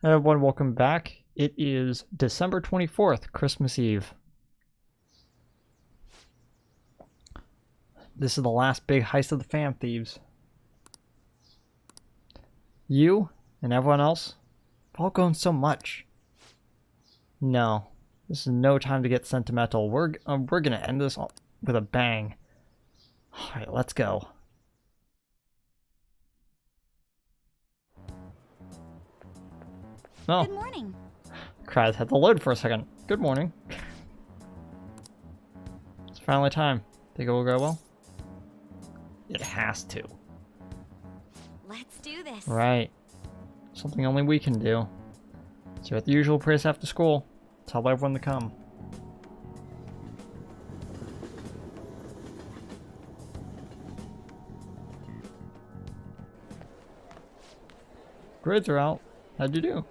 Hey everyone, welcome back. It is December 24th, Christmas Eve. This is the last big heist of the Fam Thieves. You and everyone else have all grown so much. No, this is no time to get sentimental. We're gonna end this with a bang. Alright, let's go. Oh, Good morning. Kraz had to load for a second. Good morning. It's finally time. Think it will go well? It has to. Let's do this. Right. Something only we can do. So at the usual place after school. Tell everyone to come. Grades are out. How'd you do?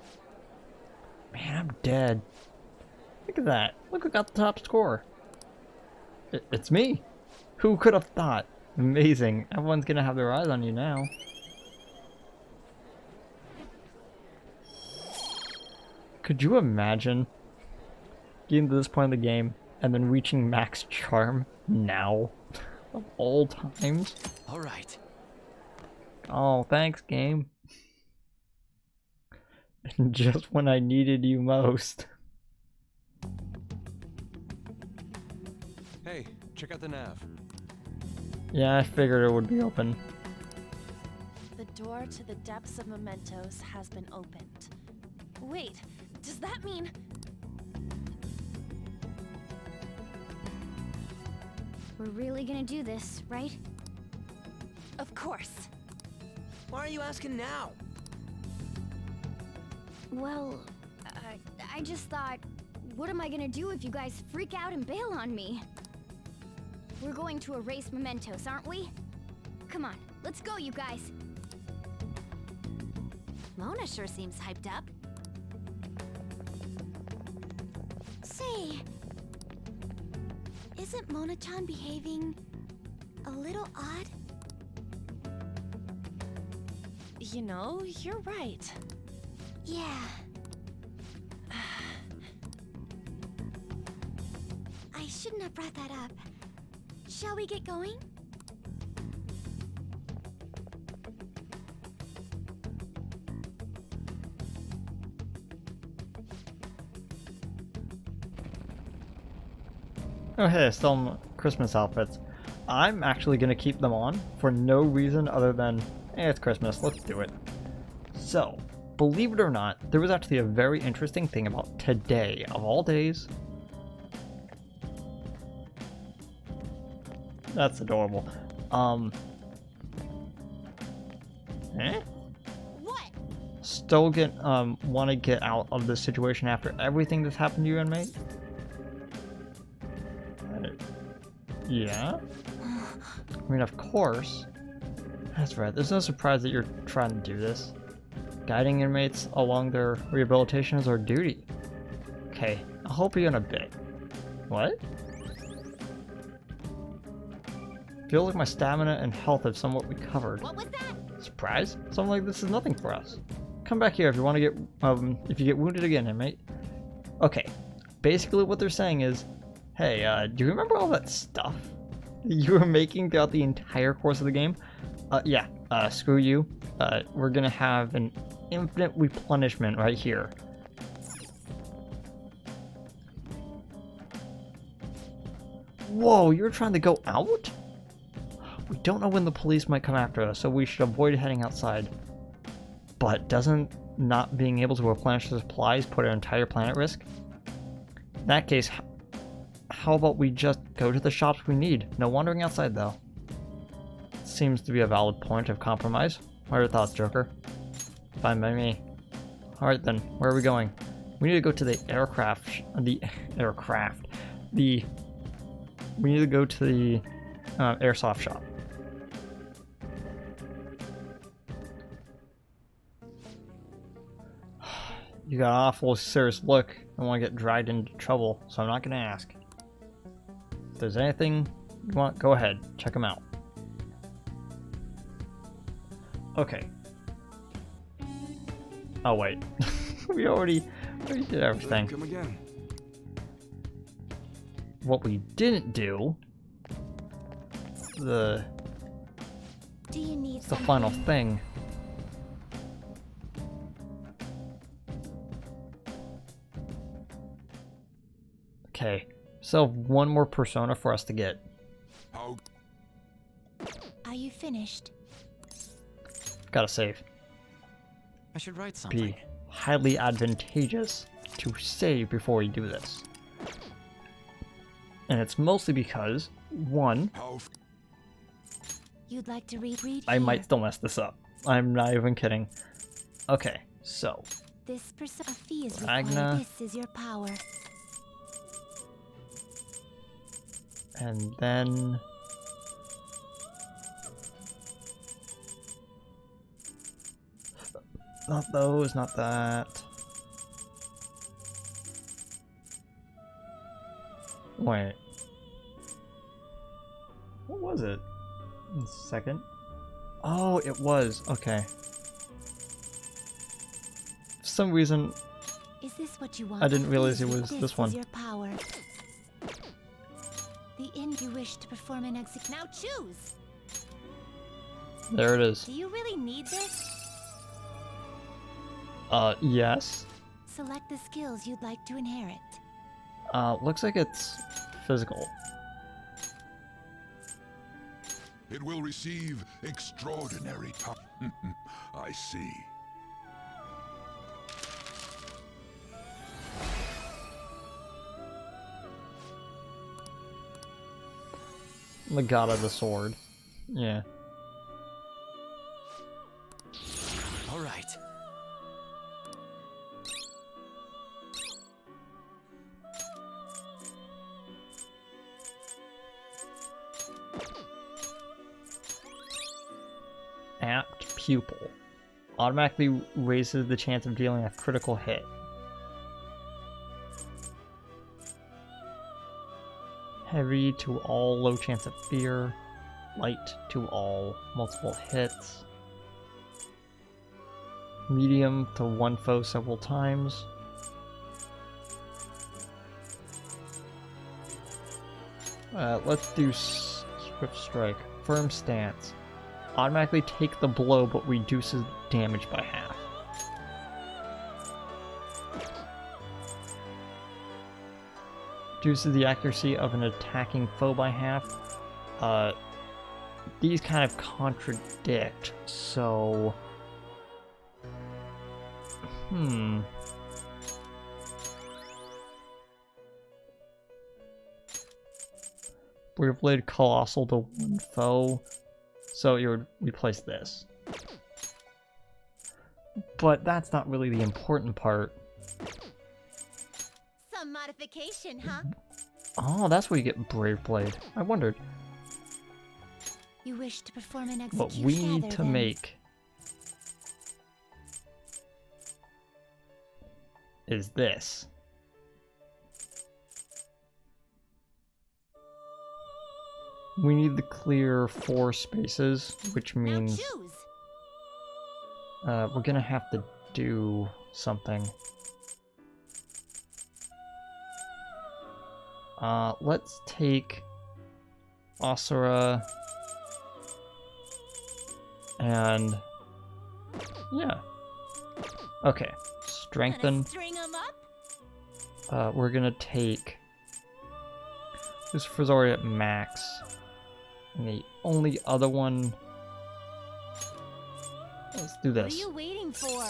Man, I'm dead. Look at that. Look who got the top score. It's me. Who could have thought? Amazing. Everyone's gonna have their eyes on you now. Could you imagine getting to this point of the game and then reaching max charm now? Of all times? Alright. Oh, thanks, game. And just when I needed you most. Hey, check out the nav. Yeah, I figured it would be open. The door to the depths of Mementos has been opened. Wait, does that mean... We're really gonna do this, right? Of course. Why are you asking now? Well, I just thought, what am I gonna do if you guys freak out and bail on me? We're going to erase Mementos, aren't we? Come on, let's go, you guys. Mona sure seems hyped up. Say, isn't Mona-chan behaving a little odd? You know, you're right. Yeah. I shouldn't have brought that up. Shall we get going? Oh hey, still in Christmas outfits. I'm actually gonna keep them on for no reason other than, hey, it's Christmas, let's do it. So, believe it or not, there was actually a very interesting thing about today, of all days. That's adorable. Eh? What? Still want to get out of this situation after everything that's happened to you, inmate? Yeah? I mean, of course. That's right, there's no surprise that you're trying to do this. Guiding inmates along their rehabilitation is our duty. Okay, I'll help you in a bit. What? Feels like my stamina and health have somewhat recovered. What was that? Surprise? Something like this is nothing for us. Come back here if you want to get, if you get wounded again, inmate. Okay, basically what they're saying is, hey, do you remember all that stuff you were making throughout the entire course of the game? Yeah, screw you. We're gonna have an infinite replenishment right here. Whoa, you're trying to go out? We don't know when the police might come after us, so we should avoid heading outside. But doesn't not being able to replenish the supplies put our entire planet at risk? In that case, how about we just go to the shops we need? No wandering outside, though. Seems to be a valid point of compromise. What are your thoughts, Joker? Fine by me. Alright then, where are we going? We need to go to the we need to go to the airsoft shop. You got an awful serious look. I want to get dragged into trouble, so I'm not going to ask. If there's anything you want, go ahead. Check them out. Okay. Oh, wait. we already did everything. Come again. What we didn't do, the Do you need final thing. Okay, so one more persona for us to get. How? Are you finished? Gotta save. I should write something. Be highly advantageous to save before we do this. And it's mostly because, one, How? You'd like to read I might here. still mess this up. I'm not even kidding. Okay, so This persona fee is Ragna. required. This is your power. and then not those, not that. Wait. What was it? One second. Oh, it was. Okay. For some reason, Is this what you want? I didn't realize it Please, was this one. Is your power. The end you wish to perform and execute. Now choose. There it is. Do you really need this? Yes. Select the skills you'd like to inherit. Looks like it's physical. It will receive extraordinary power. I see. The god of the sword. Yeah. All right. Apt pupil. Automatically raises the chance of dealing a critical hit. Heavy to all, low chance of fear. Light to all, multiple hits. Medium to one foe several times. Let's do Swift Strike. Firm Stance. Automatically take the blow but reduces damage by half. Reduces the accuracy of an attacking foe by half. These kind of contradict, so... Brave Blade Colossal to one foe. So you would replace this. But that's not really the important part. Some modification, huh? Oh, that's where you get Brave Blade. I wondered. You wish to perform an What execute. we need gather, to then. make is this. We need to clear 4 spaces, which Now means choose. we're gonna have to do something. Let's take Asura and yeah. Okay, strengthen. Gonna string 'em up. We're gonna take Lucifer's already at max. And the only other one. Let's do What are this. you waiting for?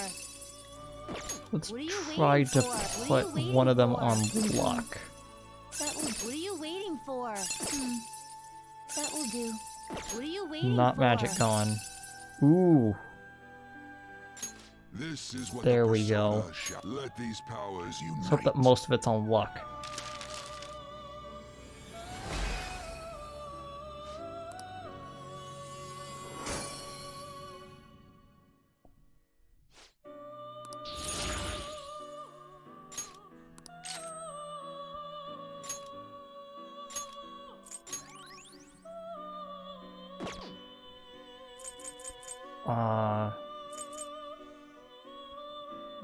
Let's what are you try waiting to for? What are put you waiting one of them for? on luck. What are you waiting for? That will do. What are you waiting Not for? magic gone. Ooh, This is what There the we go. persona shall- Let these powers unite. let's hope that most of it's on luck.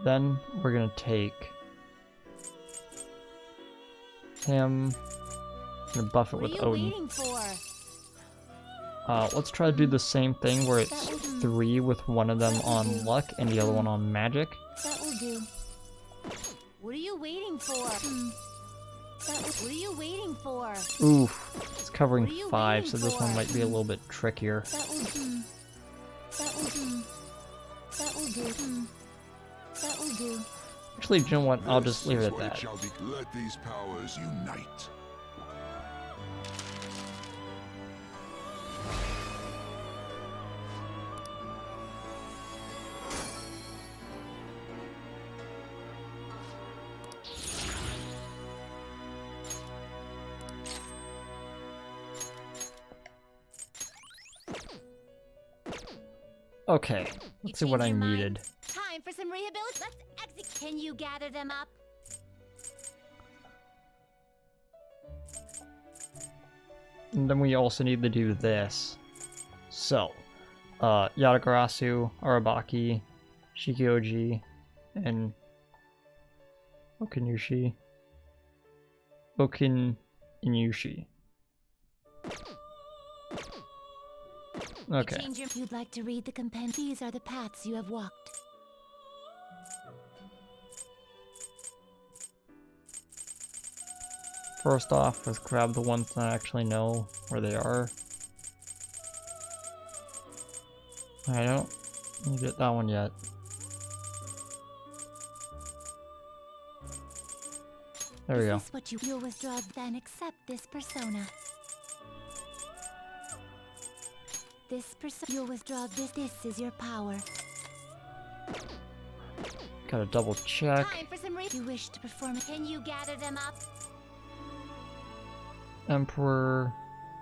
Then we're gonna take him and buff it What with are you Odin. waiting for? Let's try to do the same thing where it's 3 with one of them on luck and the other one on magic. That will do. What are you waiting for? What are you waiting for? Oof, it's covering What are you 5, so waiting this one for? might be a little bit trickier. That will do. That will do. That will do. That will do. Actually, you know what? I'll This just leave it is at what that. shall be. Let these powers unite. Okay, let's see what I changed your mind? needed. Time for some rehabilitation. Let's execute. Can you gather them up? And then we also need to do this. So, Yatagarasu, Arabaki, Shikioji, and Okinushi. Inushi. Okay. You'd like to read the compendium? These are the paths you have walked. First off, let's grab the ones that I actually know where they are. I don't get that one yet. There we go. Is this what you'll withdraw? Then accept this persona. This persona. You'll withdraw this. This is your power. Gotta double check. Time for some you wish to perform. Can you gather them up? Emperor,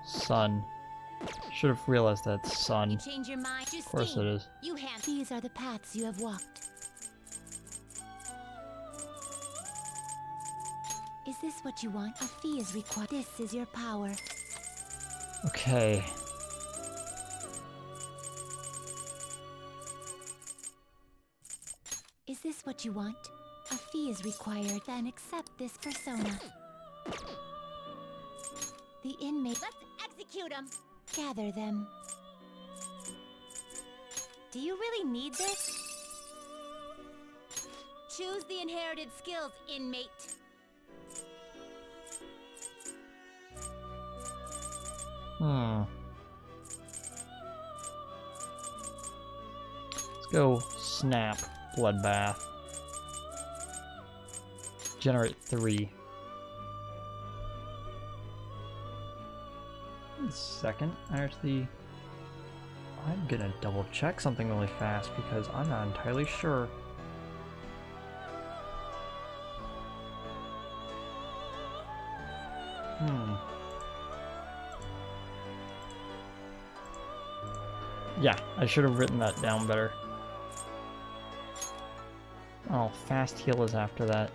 Sun. Should have realized that's Sun. Change your mind. Of course it is. You hand. These are the paths you have walked. Is this what you want? A fee is required. This is your power. Okay. Is this what you want? A fee is required. Then accept this persona. The inmate. Let's execute them. Gather them. Do you really need this? Choose the inherited skills, inmate. Let's go snap, bloodbath. Generate 3. Second, I'm gonna double check something really fast because I'm not entirely sure. Yeah, I should have written that down better. Oh, fast heal is after that.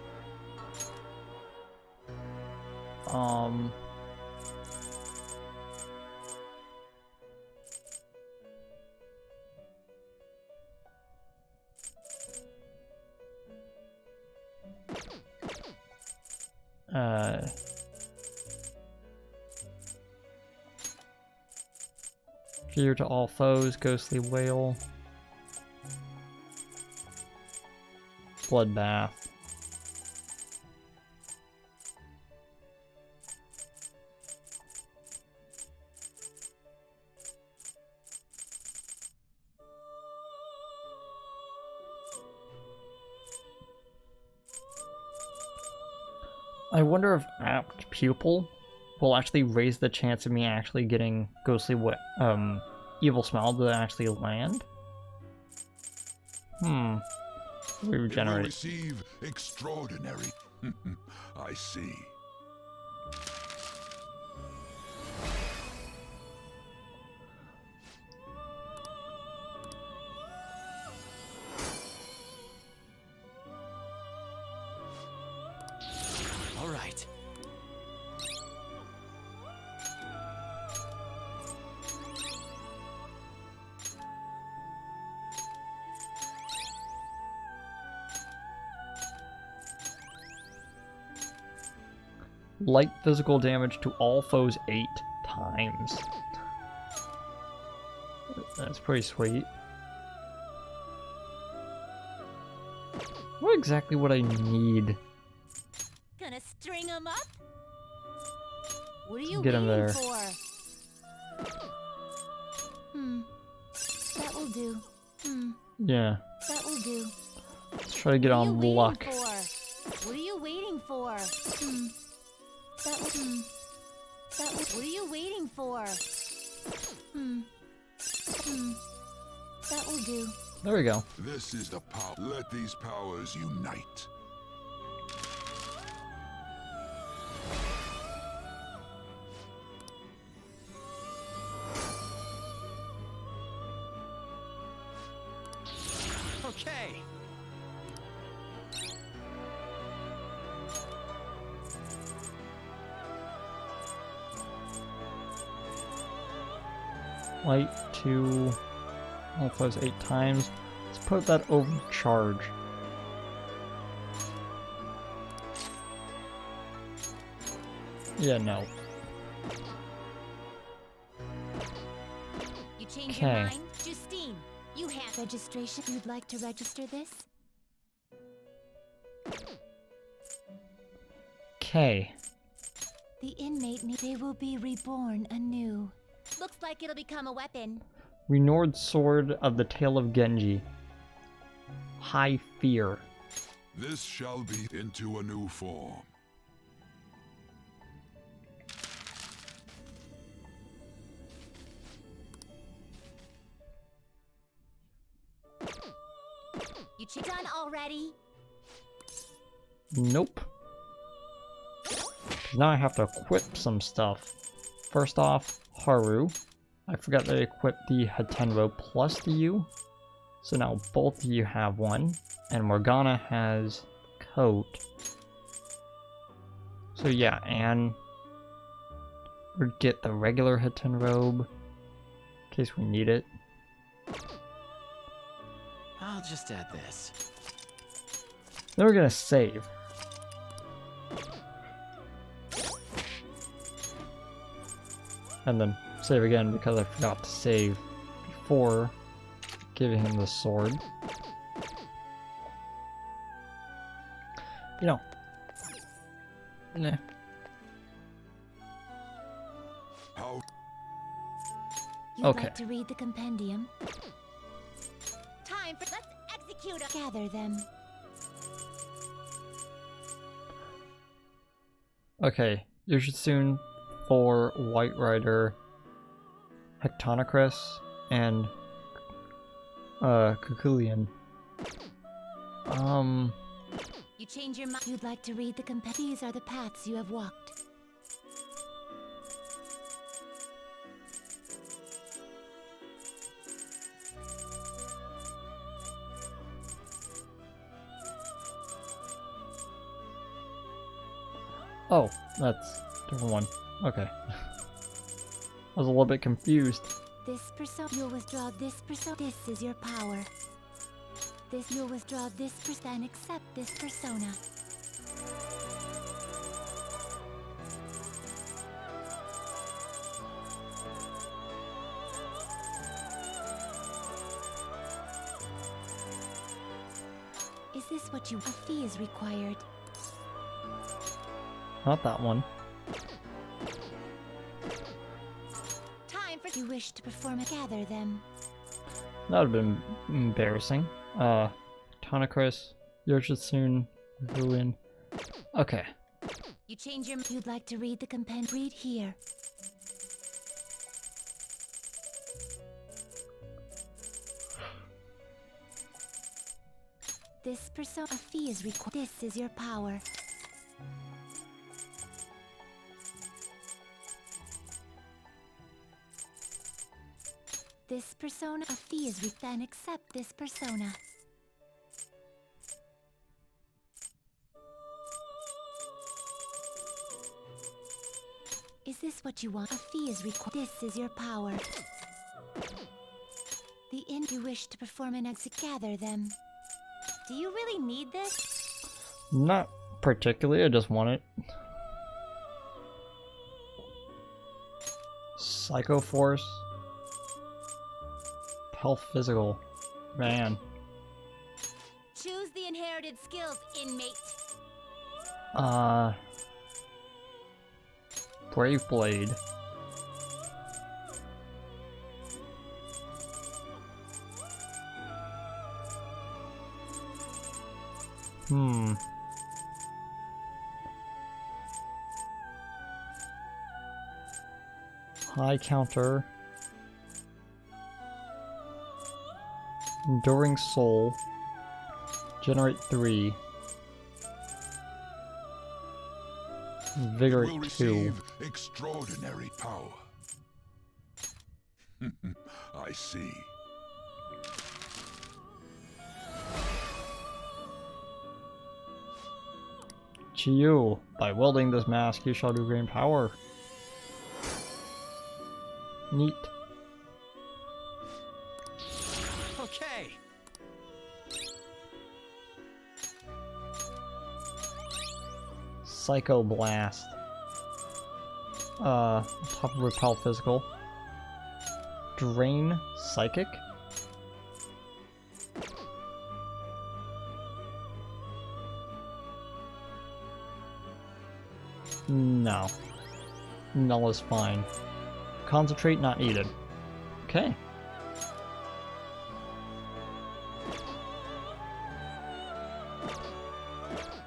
Fear to all foes, ghostly wail. Bloodbath. I wonder if Apt Pupil will actually raise the chance of me actually getting Ghostly Evil Smell to actually land. It will Regenerate. receive extraordinary. I see. All right. light physical damage to all foes 8 times. That's pretty sweet. What exactly would I need? Gonna string him up? What are you Get him waiting there. for? That will do. Yeah, That will do. let's try to get What are you on waiting luck. for? What are you waiting for? That will. That will. What are you waiting for? That will do. There we go. This is the power. Let these powers unite. Okay. Light to all foes 8 times. Let's put that overcharge. Yeah, no. You change your Okay. mind? Justine, you have Registration. You'd like to register this? Okay. The inmate. They will be reborn anew. Looks like it'll become a weapon. Renewed Sword of the Tail of Genji. High Fear. This shall be into a new form. Done already? Nope. 'Cause now I have to equip some stuff. First off, Haru. I forgot to equip the Hatenro plus the U. So now both of you have one. And Morgana has coat. So yeah, and we'll get the regular Haten robe in case we need it. I'll just add this. Then we're gonna save. And then save again because I forgot to save before giving him the sword. You know. Nah. How You'd Okay. like to read the compendium? Time for let's execute a Gather them. Okay, you should soon for White Rider, Hectonicris, and Kukulian. You change your mind. You'd like to read the compendium? These are the paths you have walked. Oh, that's a different one. Okay. I was a little bit confused. This persona. You'll withdraw this persona. This is your power. This. You'll withdraw this persona and accept this persona. Is this what you... A fee is required. Not that one. Time for You wish to perform a... Gather them. That would have been embarrassing. Tonicris, Yoshitsune, Ruin. Okay. you change your You'd like to read the compendium? Read here. This persona. A fee is required. This is your power. This persona. A fee is then accept this persona. Is this what you want? A fee is required. This is your power. The inn you wish to perform an exit. Gather them. Do you really need this? Not particularly, I just want it. Psycho Force. Health Physical. Man. Choose the inherited skills, inmate. Brave Blade. High counter. Enduring Soul. Generate 3. Vigor It will 2. receive extraordinary power. I see. Chiyu, by wielding this mask, you shall gain power. Neat. Okay. Psycho Blast. Top of Repel Physical. Drain Psychic. No. Null is fine. Concentrate not needed. Okay.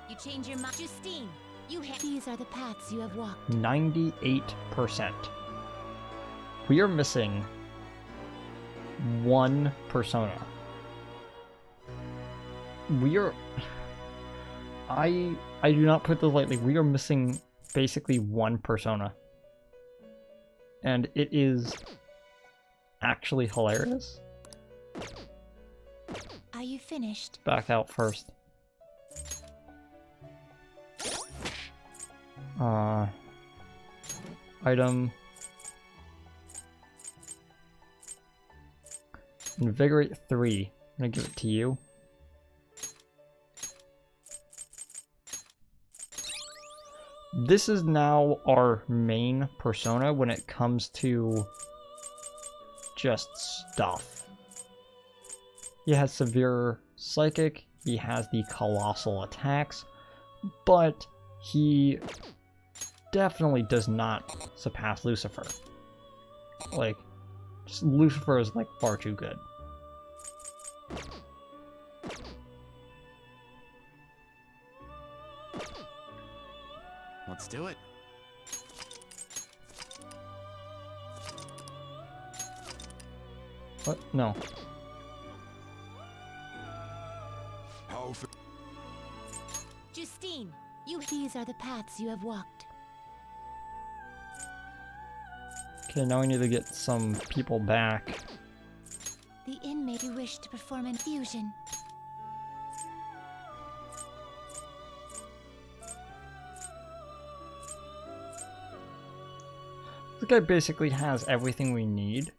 You change your mind. Justine, these are the paths you have walked. 98%. We are missing one persona. We are... I do not put this lightly. We are missing basically one persona. And it is actually hilarious. Are you finished? Back out first. Item. Invigorate 3. I'm gonna give it to you. This is now our main persona when it comes to just stuff. He has severe psychic, he has the colossal attacks, but he definitely does not surpass Lucifer. Like, just Lucifer is like far too good. Let's do it. What? No. How Justine, these are the paths you have walked. Okay, now we need to get some people back. The inmate who wished to perform infusion. This guy basically has everything we need,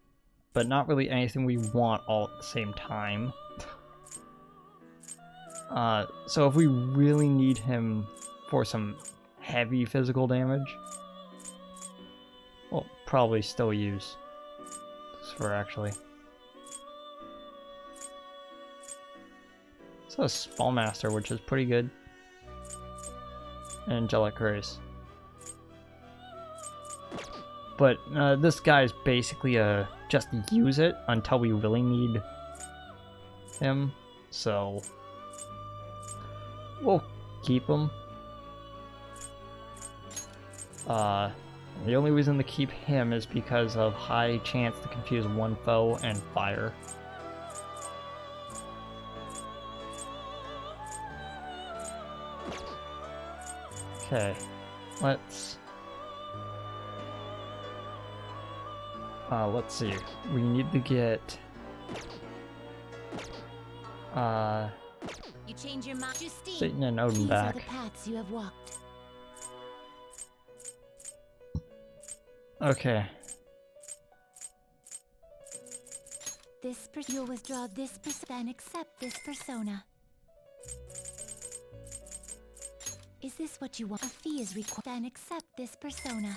but not really anything we want all at the same time. So if we really need him for some heavy physical damage, we'll probably still use Lucifer, actually. So a Spellmaster, which is pretty good. And Angelic Grace. But this guy's basically just use it until we really need him. So we'll keep him. The only reason to keep him is because of high chance to confuse one foe and fire. Okay, let's see. We need to get You change your mind, Justine. Satan and Odin These back. are the paths you have walked. Okay. You'll withdraw this and accept this persona. Is this what you want? A fee is required. Then accept this persona.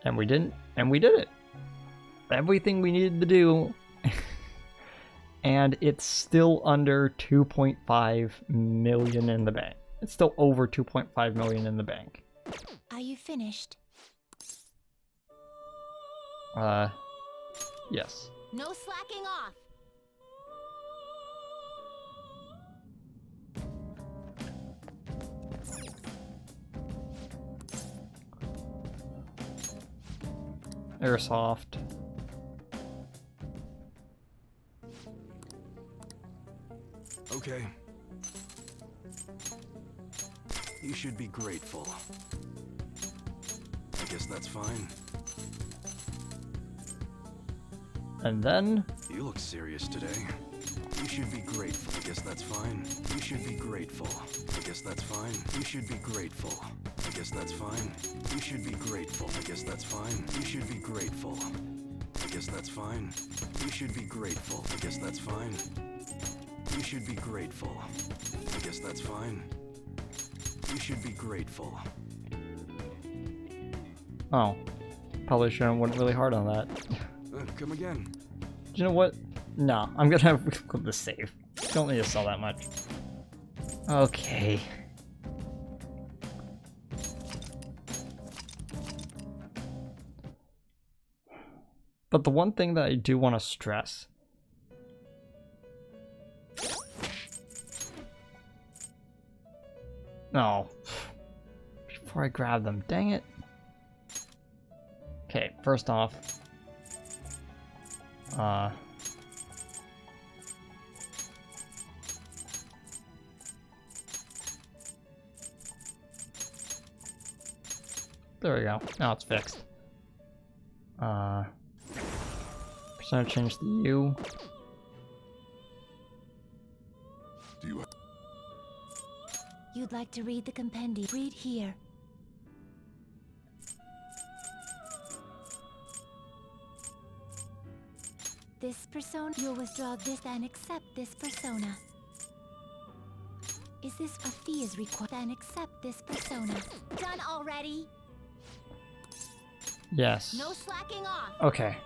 And we didn't, and we did it. everything we needed to do. And it's still under 2.5 million in the bank. It's still over 2.5 million in the bank. Are you finished? Yes. No slacking off. Airsoft. Okay. You should be grateful. I guess that's fine. And then You look serious today. You should be grateful. I guess that's fine. You should be grateful. I guess that's fine. You should be grateful. I guess that's fine. You should be grateful. I guess that's fine. You should be grateful. I guess that's fine. You should be grateful. I guess that's fine. You should be grateful. I guess that's fine. You should be grateful. oh, probably should have went really hard on that. Come again. You know what? No, I'm gonna click the save. Don't need to sell that much. Okay. But the one thing that I do want to stress. No. Before I grab them, dang it. Okay, first off. There we go. Now it's fixed. Percentage change the U. Do you You'd like to read the compendium? Read here. This persona, you'll withdraw this and accept this persona. Is this a fee is required? Then accept this persona. Done already? Yes. No slacking off. Okay.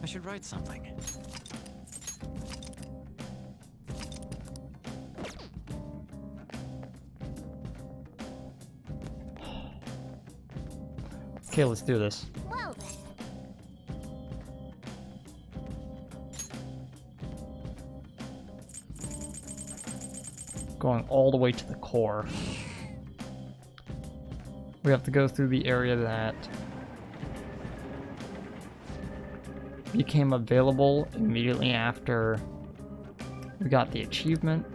I should write something. Okay, let's do this. Well then. Going all the way to the core. We have to go through the area that became available immediately after we got the achievement.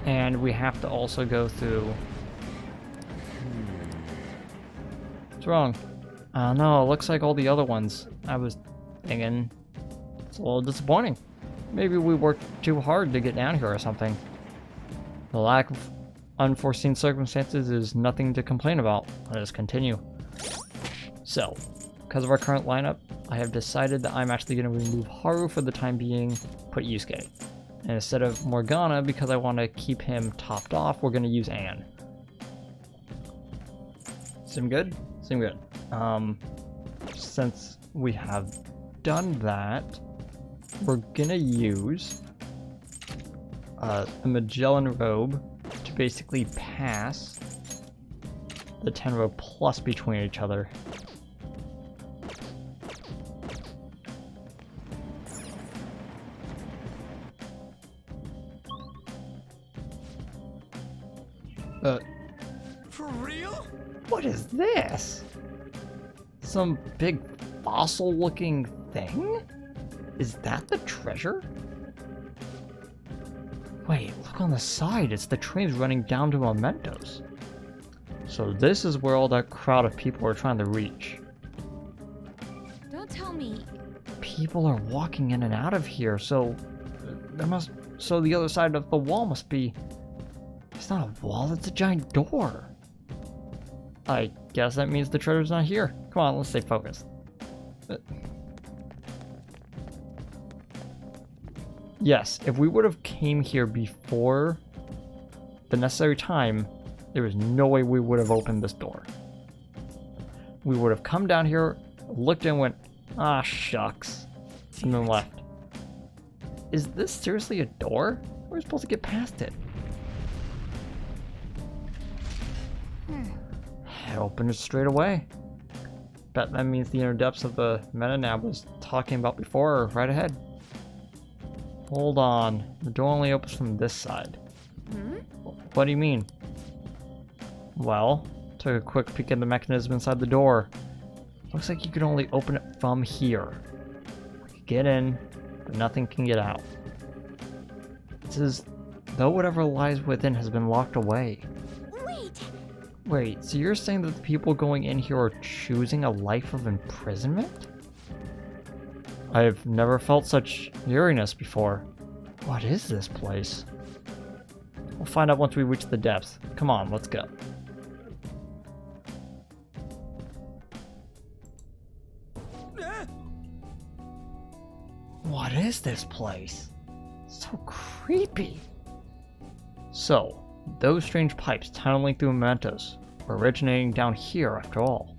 And we have to also go through... What's wrong? No, it looks like all the other ones I was thinking. It's a little disappointing. Maybe we worked too hard to get down here or something. The lack of unforeseen circumstances is nothing to complain about. Let us continue. So, because of our current lineup, I have decided that I'm actually going to remove Haru for the time being, put Yusuke. And instead of Morgana, because I want to keep him topped off, we're going to use Anne. Seem good? Seem good. Since we have done that, we're going to use a Magellan robe to basically pass the Tenro plus between each other. For real? What is this? Some big fossil-looking thing? Is that the treasure? Wait, look on the side. It's the trains running down to Mementos. So this is where all that crowd of people are trying to reach. Don't tell me. People are walking in and out of here, so the other side of the wall must be... It's not a wall, it's a giant door. I guess that means the treasure's not here. Come on, let's stay focused. Yes, if we would have came here before the necessary time, there is no way we would have opened this door. We would have come down here, looked and went, ah, shucks, and then left. Is this seriously a door? We're supposed to get past it. I opened it straight away. Bet that means the inner depths of the meta-nav was talking about before are right ahead. Hold on, the door only opens from this side. What do you mean? Well, took a quick peek at the mechanism inside the door. Looks like you can only open it from here. Get in, but nothing can get out. This is though whatever lies within has been locked away. Wait, so you're saying that the people going in here are choosing a life of imprisonment? I've never felt such eeriness before. What is this place? We'll find out once we reach the depths. Come on, let's go. What is this place? So creepy. So, those strange pipes tunneling through Mementos were originating down here after all.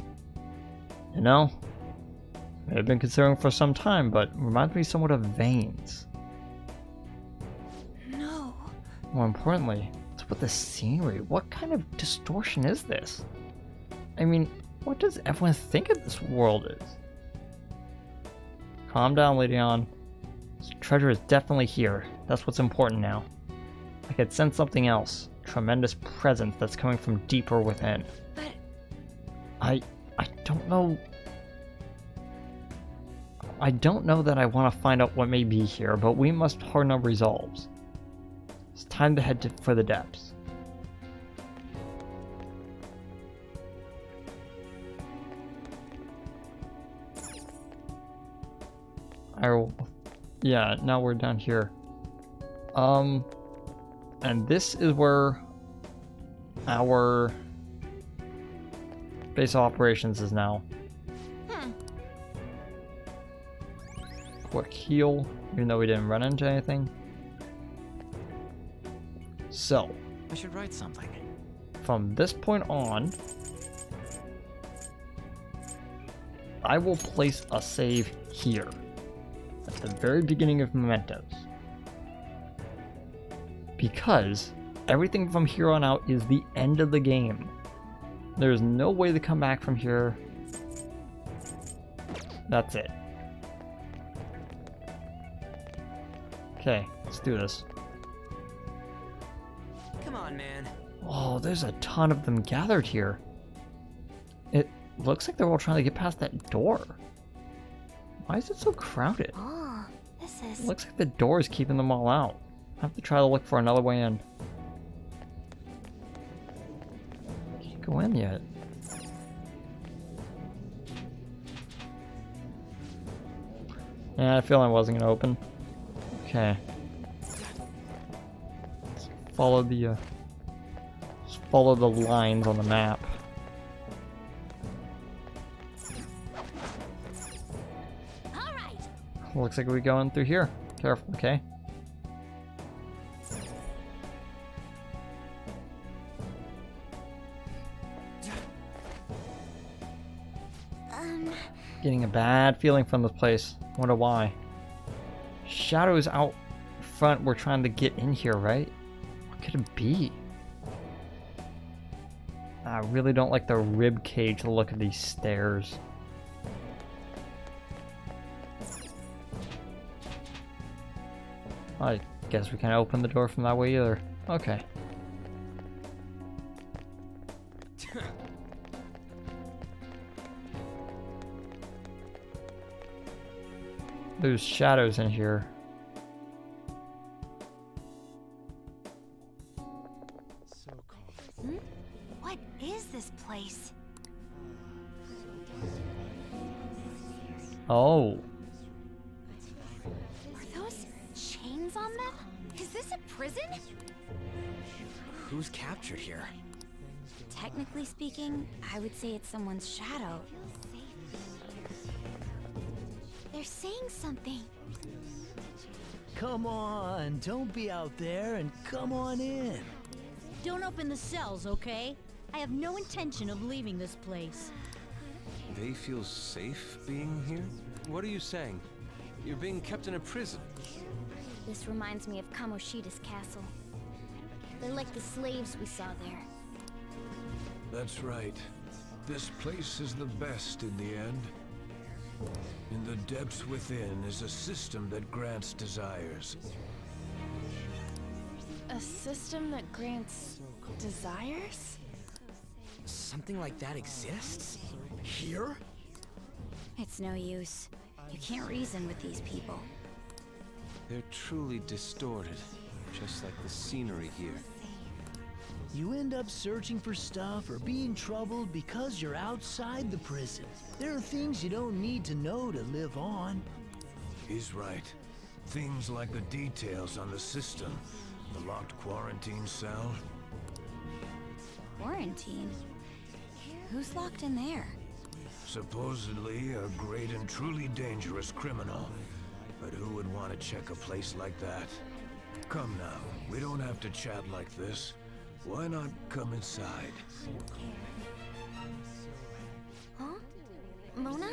You know, I've been considering for some time, but reminds me somewhat of veins. No. More importantly, what's with the scenery? What kind of distortion is this? I mean, what does everyone think of this world is? Calm down, Leon. This treasure is definitely here. That's what's important now. I could sense something else. Tremendous presence that's coming from deeper within. But I don't know. I don't know that I want to find out what may be here, but we must harden our resolves. It's time to head for the depths. Yeah, now we're down here. And this is where our base of operations is now. Quick heal, even though we didn't run into anything. So, I should write something. from this point on, I will place a save here, at the very beginning of Mementos. Because everything from here on out is the end of the game. There's no way to come back from here. That's it. Okay, let's do this. Come on, man. Oh, there's a ton of them gathered here. It looks like they're all trying to get past that door. Why is it so crowded? Oh, this It is... looks like the door is keeping them all out. I have to try to look for another way in. Can't go in yet. Yeah, I feel I wasn't gonna open. Okay. Let's follow the lines on the map. All right. Looks like we go in through here. Careful, okay? Getting a bad feeling from this place. Wonder why. Shadows out front were trying to get in here, right? What could it be? I really don't like the rib cage look of these stairs. I guess we can't open the door from that way either. Okay. There's shadows in here. What is this place? Oh. Are those chains on them? Is this a prison? Who's captured here? Technically speaking, I would say it's someone's shadow. They're saying something. come on, don't be out there and come on in. Don't open the cells, okay? I have no intention of leaving this place. They feel safe being here? What are you saying? You're being kept in a prison. This reminds me of Kamoshida's castle. They're like the slaves we saw there. That's right. This place is the best in the end. In the depths within is a system that grants desires. A system that grants desires? Something like that exists? Here? It's no use. You can't reason with these people. They're truly distorted, just like the scenery here. You end up searching for stuff or being troubled because you're outside the prison. There are things you don't need to know to live on. He's right. Things like the details on the system. The locked quarantine cell. Quarantine? Who's locked in there? Supposedly a great and truly dangerous criminal. But who would want to check a place like that? Come now, we don't have to chat like this. Why not come inside? Huh? Mona?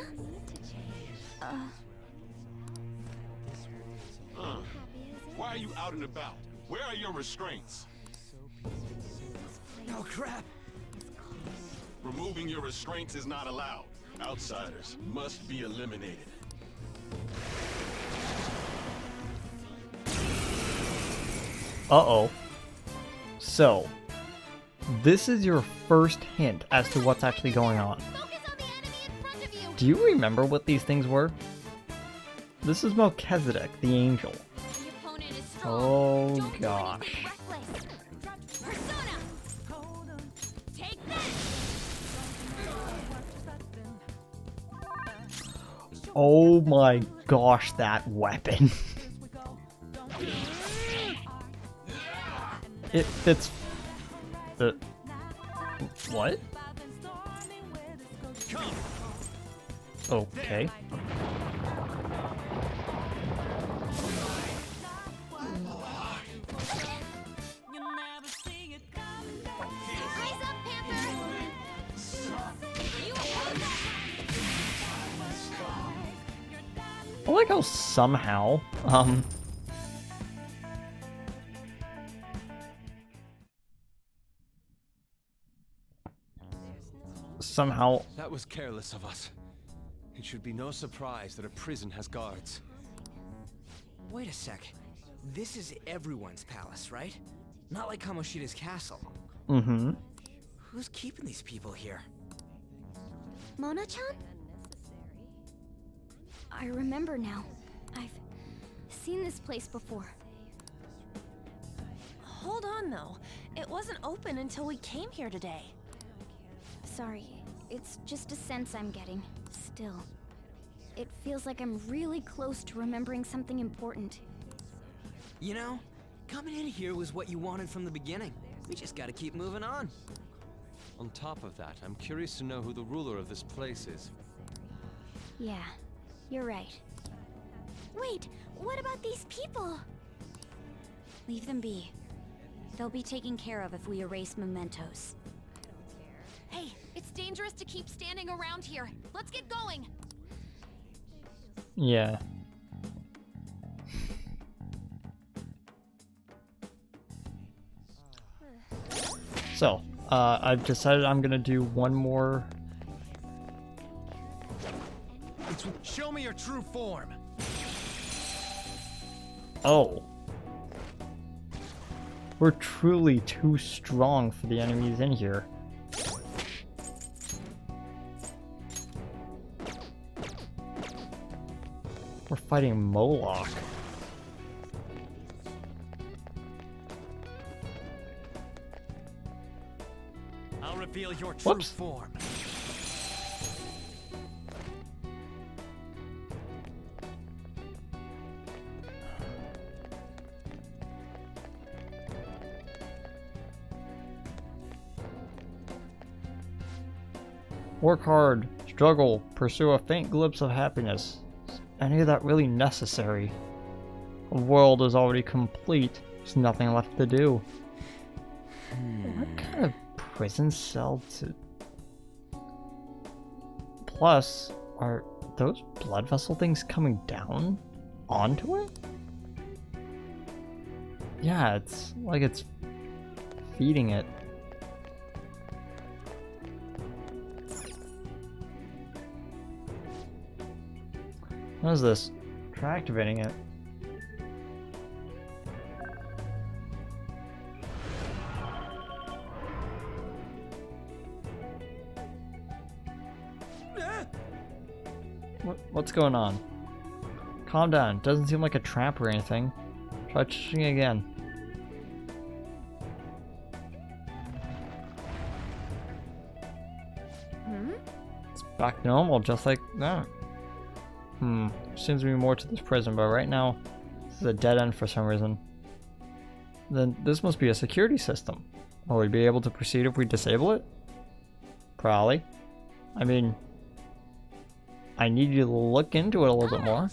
Why are you out and about? Where are your restraints? Oh crap! Removing your restraints is not allowed. Outsiders must be eliminated. Uh-oh. So, this is your first hint as to what's actually going on. Focus on the enemy in front of you! Do you remember what these things were? This is Melchizedek, the angel. The opponent is strong. Oh Don't do anything gosh. reckless. Persona! Take that! Oh my gosh, that weapon. It fits... what? Okay. Eyes up, Panther! You I like how somehow, somehow... That was careless of us. It should be no surprise that a prison has guards. Wait a sec. This is everyone's palace, right? Not like Kamoshida's castle. Mm-hmm. Who's keeping these people here? Mona-chan? I remember now. I've seen this place before. Hold on, though. It wasn't open until we came here today. Sorry, it's just a sense I'm getting. Still, it feels like I'm really close to remembering something important. You know, coming in here was what you wanted from the beginning. We just gotta keep moving on. On top of that, I'm curious to know who the ruler of this place is. Yeah, you're right. Wait, what about these people? Leave them be. They'll be taken care of if we erase Mementos. Hey, it's dangerous to keep standing around here. Let's get going. Yeah. So, I've decided I'm gonna do one more. Show me your true form. Oh. We're truly too strong for the enemies in here. We're fighting Moloch. I'll reveal your true Whoops. form. Work hard, struggle, pursue a faint glimpse of happiness. Is any of that really necessary? The world is already complete. There's nothing left to do. What kind of prison cell to... Plus, are those blood vessel things coming down onto it? Yeah, it's like it's feeding it. What is this? Try activating it. What's going on? Calm down. Doesn't seem like a trap or anything. Try touching it again. It's back normal, just like that. Seems to be more to this prison, but right now, this is a dead end for some reason. Then this must be a security system. Will we be able to proceed if we disable it? Probably. I mean, I need you to look into it a little bit more.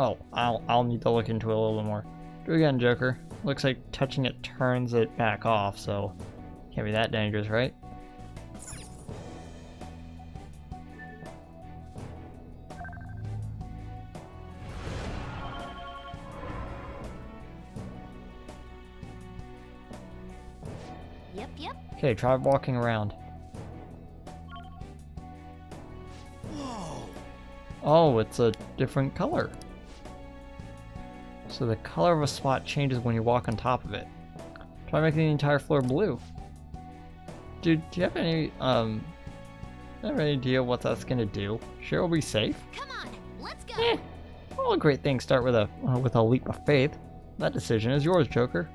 Oh, I'll need to look into it a little bit more. Do it again, Joker. Looks like touching it turns it back off, so can't be that dangerous, right? Yep. Okay, try walking around. Oh, it's a different color. So the color of a spot changes when you walk on top of it. Try making the entire floor blue. Dude, do you have any idea what that's gonna do? Sure, we'll be safe. Come on, let's go. All great things start with a leap of faith. That decision is yours, Joker.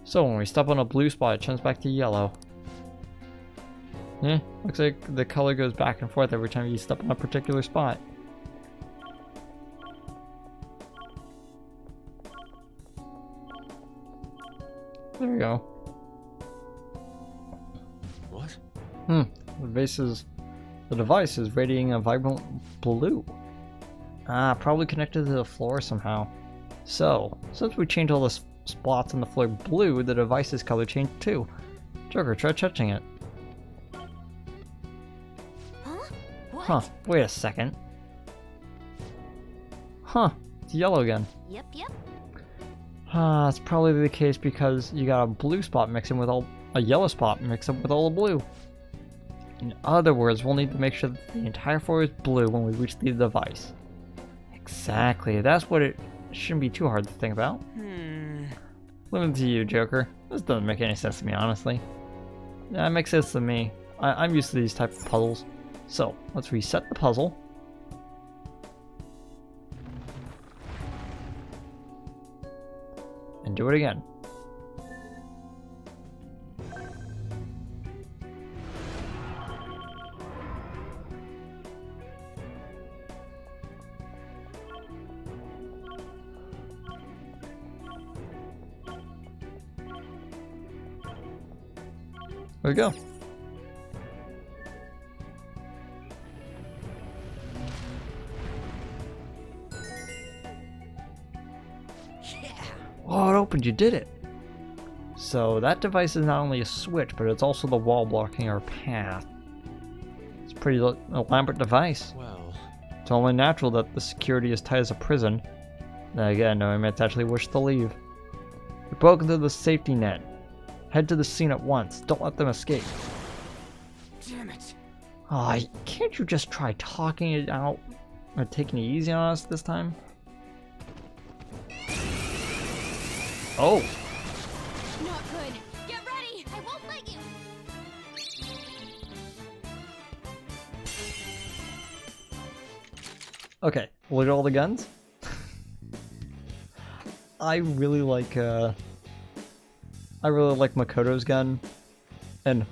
So when we step on a blue spot, it turns back to yellow. Yeah, looks like the color goes back and forth every time you step on a particular spot. There we go. What? The device is radiating a vibrant blue. Probably connected to the floor somehow. So, since we changed all the spots on the floor blue, the device's color changed too. Joker, try touching it. Huh? What? Huh, wait a second. Huh, it's yellow again. Yep. It's probably the case because you got a blue spot mixing with a yellow spot mixed up with all the blue. In other words, we'll need to make sure that the entire floor is blue when we reach the device. Exactly, that's what it shouldn't be too hard to think about. Limited to you, Joker. This doesn't make any sense to me, honestly. Yeah, it makes sense to me. I'm used to these type of puzzles. So, let's reset the puzzle. And do it again. There we go. Oh, it opened, you did it! So that device is not only a switch, but it's also the wall blocking our path. It's a pretty elaborate device. Well, It's only natural that the security is tight as a prison. Then again, no one actually wish to leave. We've broken through the safety net. Head to the scene at once. Don't let them escape. Damn it. Aw, can't you just try talking it out or taking it easy on us this time? Oh! Not good. Get ready. I won't let you. Okay, look at all the guns. I really like Makoto's gun, and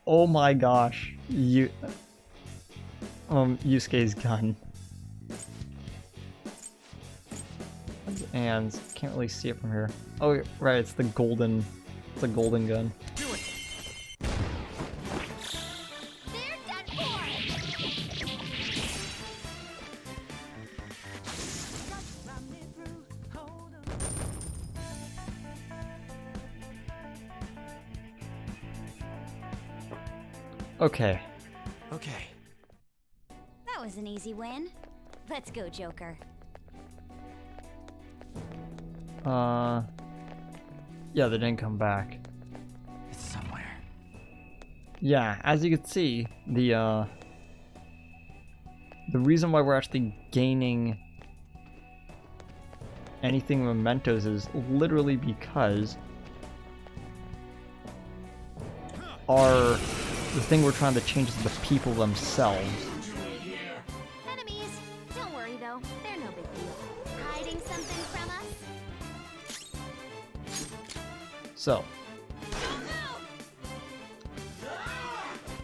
oh my gosh, Yusuke's gun. and can't really see it from here. Oh, right, it's the golden gun. Do it. They're done for! Okay. Okay. That was an easy win. Let's go, Joker. Yeah, they didn't come back. It's somewhere. Yeah, as you can see, the reason why we're actually gaining anything Mementos is literally because the thing we're trying to change is the people themselves. Enemies. Don't worry, though. They're no big deal. Hiding something from us? So,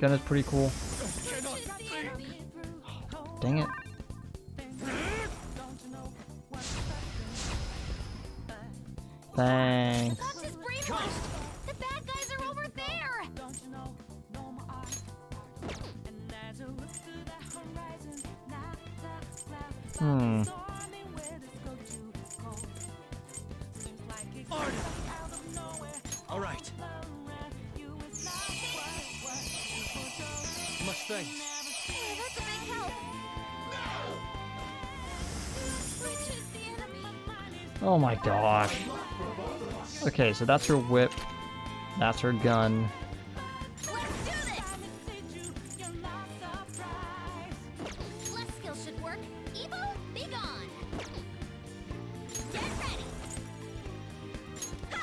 gun is pretty cool. Dang it. Thanks. Not just brainwashed! The bad guys are over there! Hmm. All right. Much thanks. Hey, that's a big help. Which is the enemy? Oh my gosh. Okay, so that's her whip. That's her gun. Let's do this! Less skill should work. Evil, be gone! Get ready! Ha!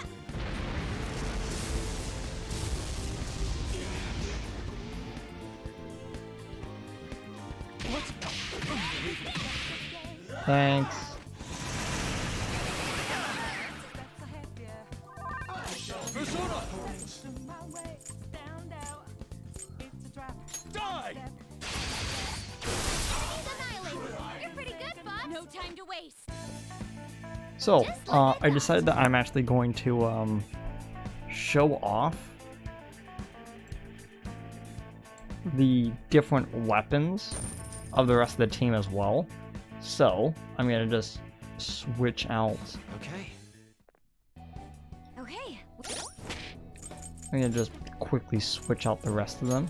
Thanks. Die! Enemy's annihilated! You're pretty good, bud! No time to waste! So, I decided that I'm actually going to show off the different weapons of the rest of the team as well. So, I'm gonna just switch out. Okay. Okay. I'm gonna just quickly switch out the rest of them.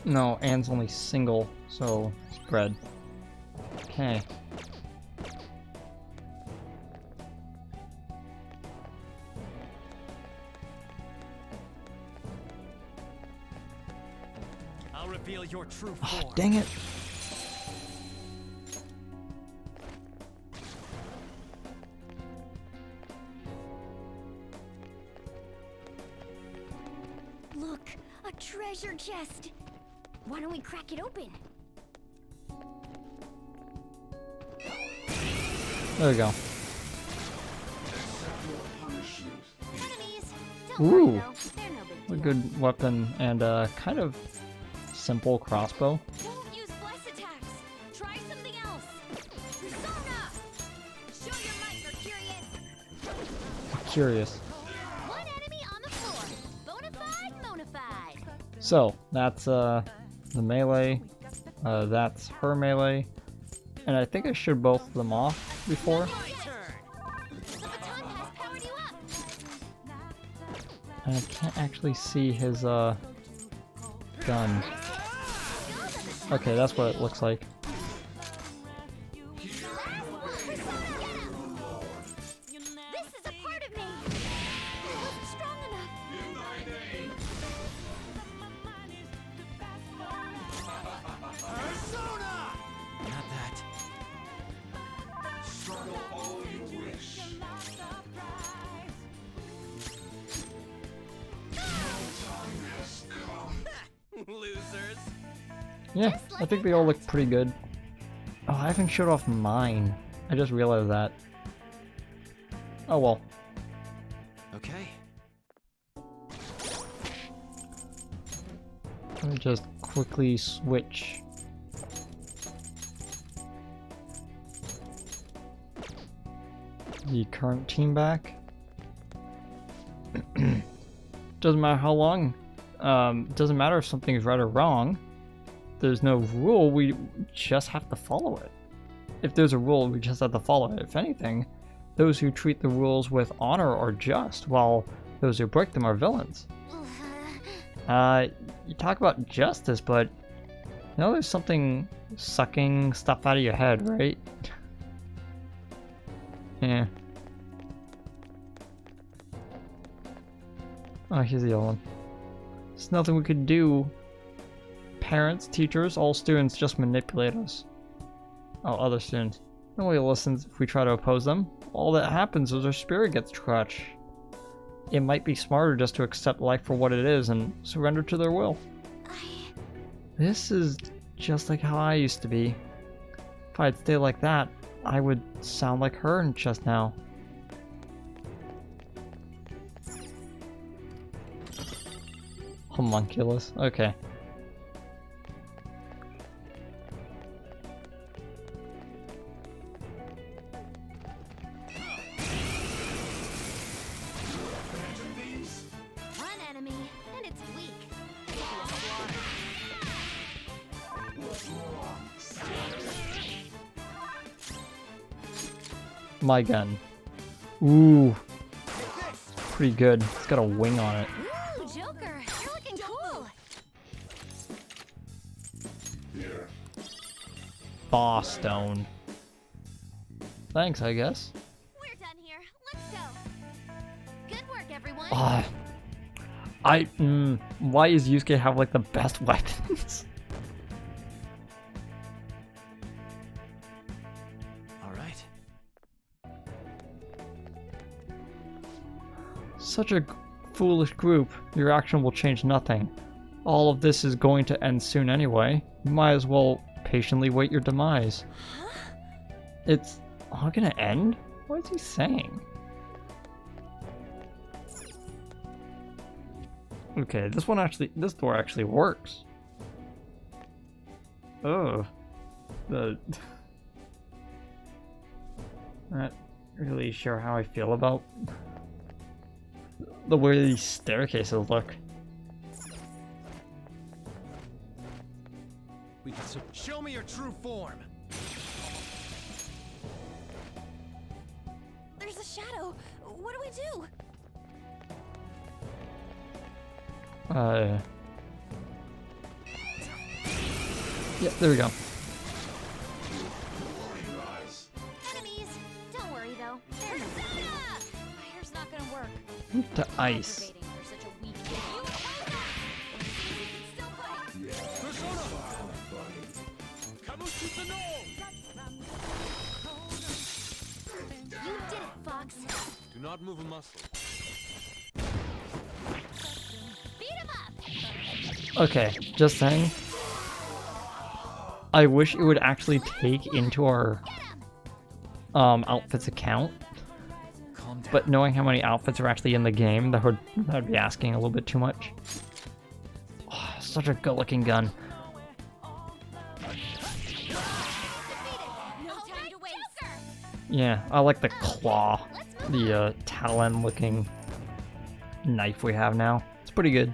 No, Anne's only single, so spread. Okay. I'll reveal your true Oh, form. dang it. Look, a treasure chest! Why don't we crack it open? There we go. Enemies! Don't worry, Ooh. though. They're no big A deal. good weapon and kind of simple crossbow. Don't use bless attacks! Try something else! Persona! Show your might, Mercurius! Curious. One enemy on the floor! Bonafide, monafide! So, that's the melee. That's her melee. And I think I showed both of them off before. My turn. The baton has powered you up! And I can't actually see his gun. Okay, that's what it looks like. Persona, get him! This is a part of me! I wasn't strong enough! Persona! Not that. Losers. Yeah, I think they all look pretty good. Oh, I haven't showed off mine. I just realized that. Oh well. Okay. Let me just quickly switch. The current team back. Doesn't matter how long. Doesn't matter if something's right or wrong. There's no rule, we just have to follow it. If there's a rule, we just have to follow it. If anything, those who treat the rules with honor are just, while those who break them are villains. You talk about justice, but you know there's something sucking stuff out of your head, right? Yeah. Oh, here's the other one. There's nothing we could do. Parents, teachers, all students just manipulate us. Oh, other students. Nobody listens if we try to oppose them. All that happens is our spirit gets crushed. It might be smarter just to accept life for what it is and surrender to their will. This is just like how I used to be. If I'd stay like that, I would sound like her just now. Homunculus. Okay. One enemy, and it's weak. My gun. Ooh. Pretty good. It's got a wing on it. Ooh, Joker, you're looking cool. Boss stone. Thanks, I guess. We're done here. Let's go. Good work, everyone. Why does Yusuke have like the best weapons? All right. Such a foolish group. Your action will change nothing. All of this is going to end soon anyway. You might as well patiently wait your demise. It's all gonna end? What is he saying? Okay, this door actually works. Oh. Not really sure how I feel about the way these staircases look. We can show me your true form. There's a shadow. What do we do? Yeah, there we go. Enemies. Don't worry though. There's Fire's not gonna work. To ice. Aggravating for such a weak kid. You still You did it, Fox. Do not move a muscle. Beat him up. Okay, just saying. I wish it would actually take into our outfits account. Calm down. But knowing how many outfits are actually in the game, that would be asking a little bit too much. Oh, such a good-looking gun. No time to waste. Yeah, I like the claw, the talon-looking knife we have now. It's pretty good.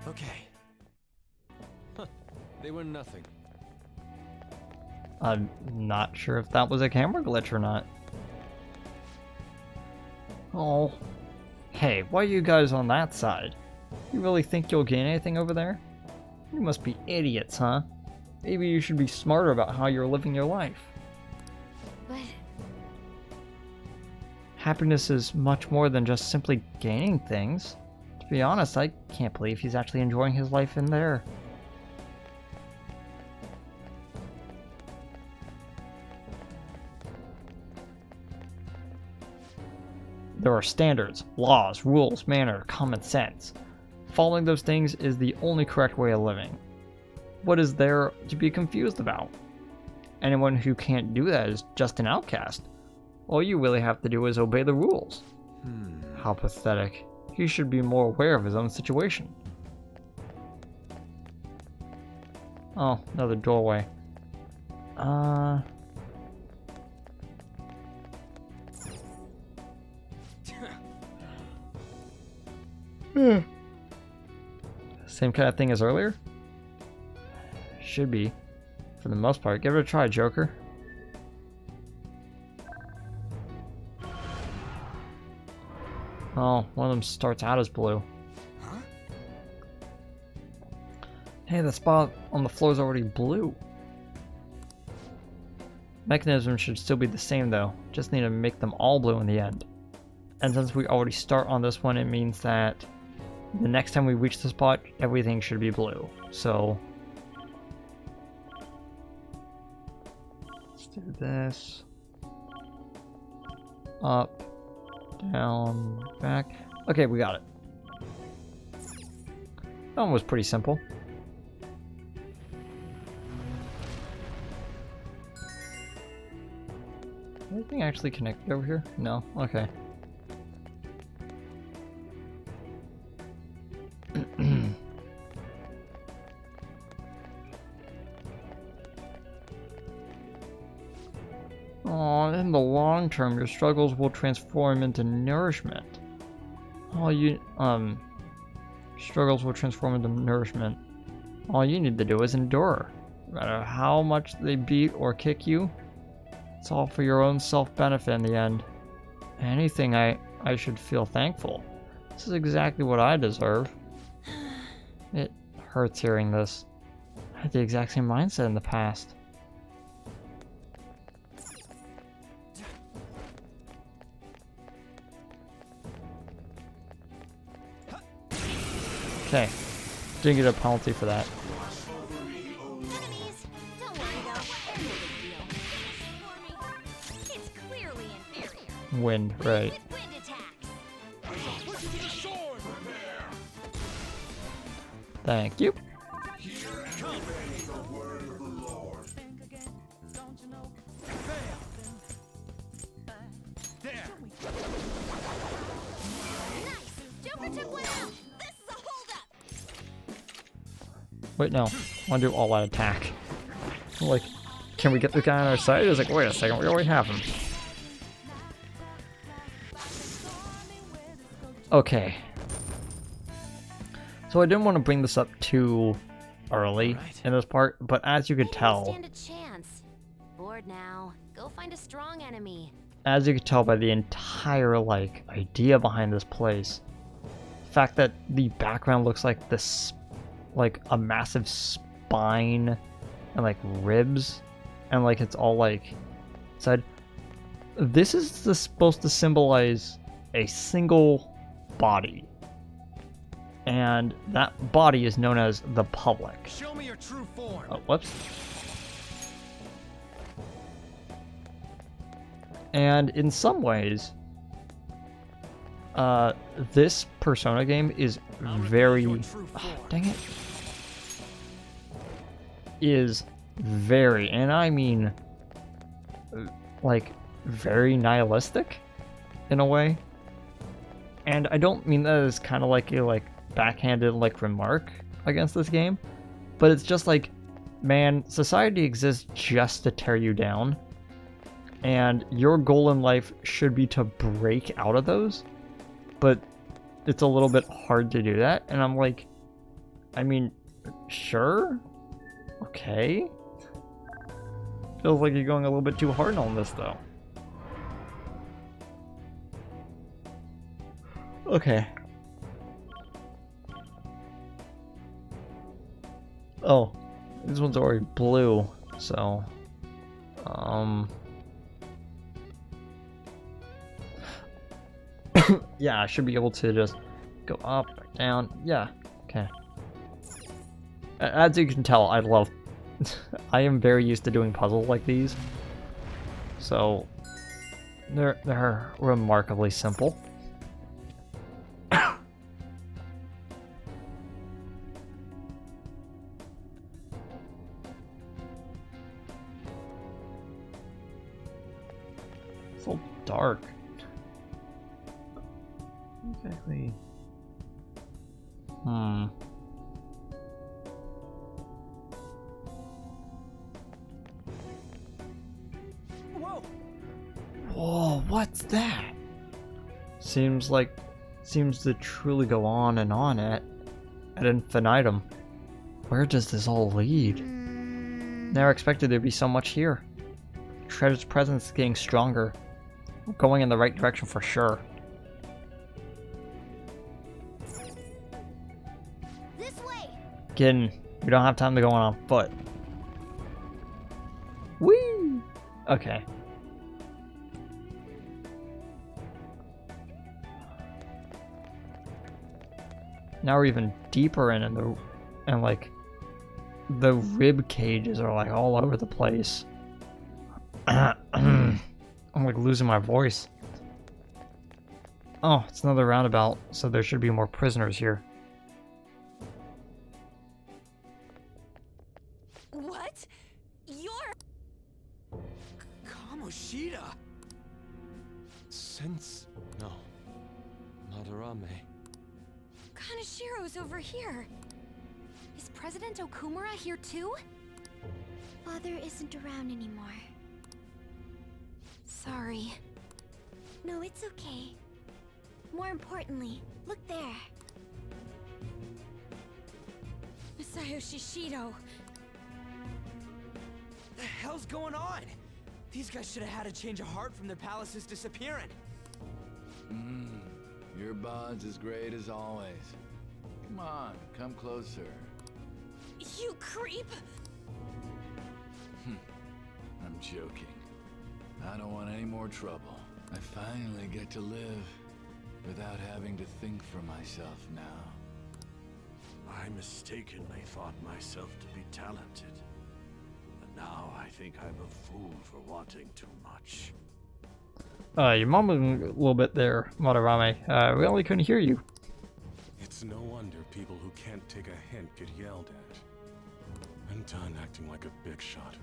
Okay. Huh. They were nothing. I'm not sure if that was a camera glitch or not. Oh. Hey, why are you guys on that side? You really think you'll gain anything over there? You must be idiots, huh? Maybe you should be smarter about how you're living your life. But Happiness is much more than just simply gaining things. To be honest, I can't believe he's actually enjoying his life in there. There are standards, laws, rules, manner, common sense. Following those things is the only correct way of living. What is there to be confused about? Anyone who can't do that is just an outcast. All you really have to do is obey the rules. How pathetic. He should be more aware of his own situation. Oh, another doorway. Same kind of thing as earlier? Should be. For the most part. Give it a try, Joker. Oh, one of them starts out as blue. Huh? Hey, the spot on the floor is already blue. Mechanism should still be the same though. Just need to make them all blue in the end. And since we already start on this one, it means that the next time we reach the spot, everything should be blue. So let's do this. Up, down, back. Okay, we got it. That one was pretty simple. Anything actually connected over here? No? Okay. Aw, in the long term, your struggles will transform into nourishment. Struggles will transform into nourishment. All you need to do is endure. No matter how much they beat or kick you, it's all for your own self-benefit in the end. Anything, I should feel thankful. This is exactly what I deserve. It hurts hearing this. I had the exact same mindset in the past. Okay, didn't get a penalty for that. Enemies! Don't worry though, they're no big deal. It's clearly inferior. Wind, right. With wind attacks. Thank you. Nice! Joker took one out! This is a holdup! Wait, no. I want to do all-out attack. Like, can we get the guy on our side? It's like, wait a second, we already have him. Okay. So I didn't want to bring this up too early in this part, but as you could tell, Stand a chance. Bored now. Go find a strong enemy. as you could tell by the entire, like, idea behind this place, the fact that the background looks like this, like, a massive spine and, like, ribs, and, like, it's all, like, said, this is supposed to symbolize a single body, and that body is known as the public. Show me your true form. Oh, whoops. And in some ways, this Persona game is very, dang it, is very, and I mean, like, very nihilistic, in a way. And I don't mean that as kind of like a, like, backhanded, like, remark against this game, but it's just like, man, society exists just to tear you down, and your goal in life should be to break out of those, but it's a little bit hard to do that, and I'm like, I mean, sure, okay. Feels like you're going a little bit too hard on this, though. Okay. Oh, this one's already blue, so, yeah, I should be able to just go up, down, yeah, okay. As you can tell, I love, I am very used to doing puzzles like these, so they're remarkably simple. So dark. Exactly. What's that? Seems to truly go on and on at infinitum. Where does this all lead? Never expected there'd be so much here. Treasure's presence is getting stronger. We're going in the right direction for sure. This way. Get in. We don't have time to go on foot. Whee! Okay. Now we're even deeper in, and like the rib cages are like all over the place. I'm like losing my voice. Oh, it's another roundabout, so there should be more prisoners here. What? You're... Kamoshida! Sense... No. Madarame. Kanashiro's over here. Is President Okumura here too? Father isn't around anymore. Sorry. No, it's okay. More importantly, look there. Masayoshi Shido. The hell's going on? These guys should have had a change of heart from their palaces disappearing. Your bond's as great as always. Come on, come closer. You creep! I'm joking. I don't want any more trouble. I finally get to live without having to think for myself now. I mistakenly thought myself to be talented. But now I think I'm a fool for wanting too much. You're mumbling a little bit there, Madarame. We only couldn't hear you. It's no wonder people who can't take a hint get yelled at. I'm done acting like a big shot.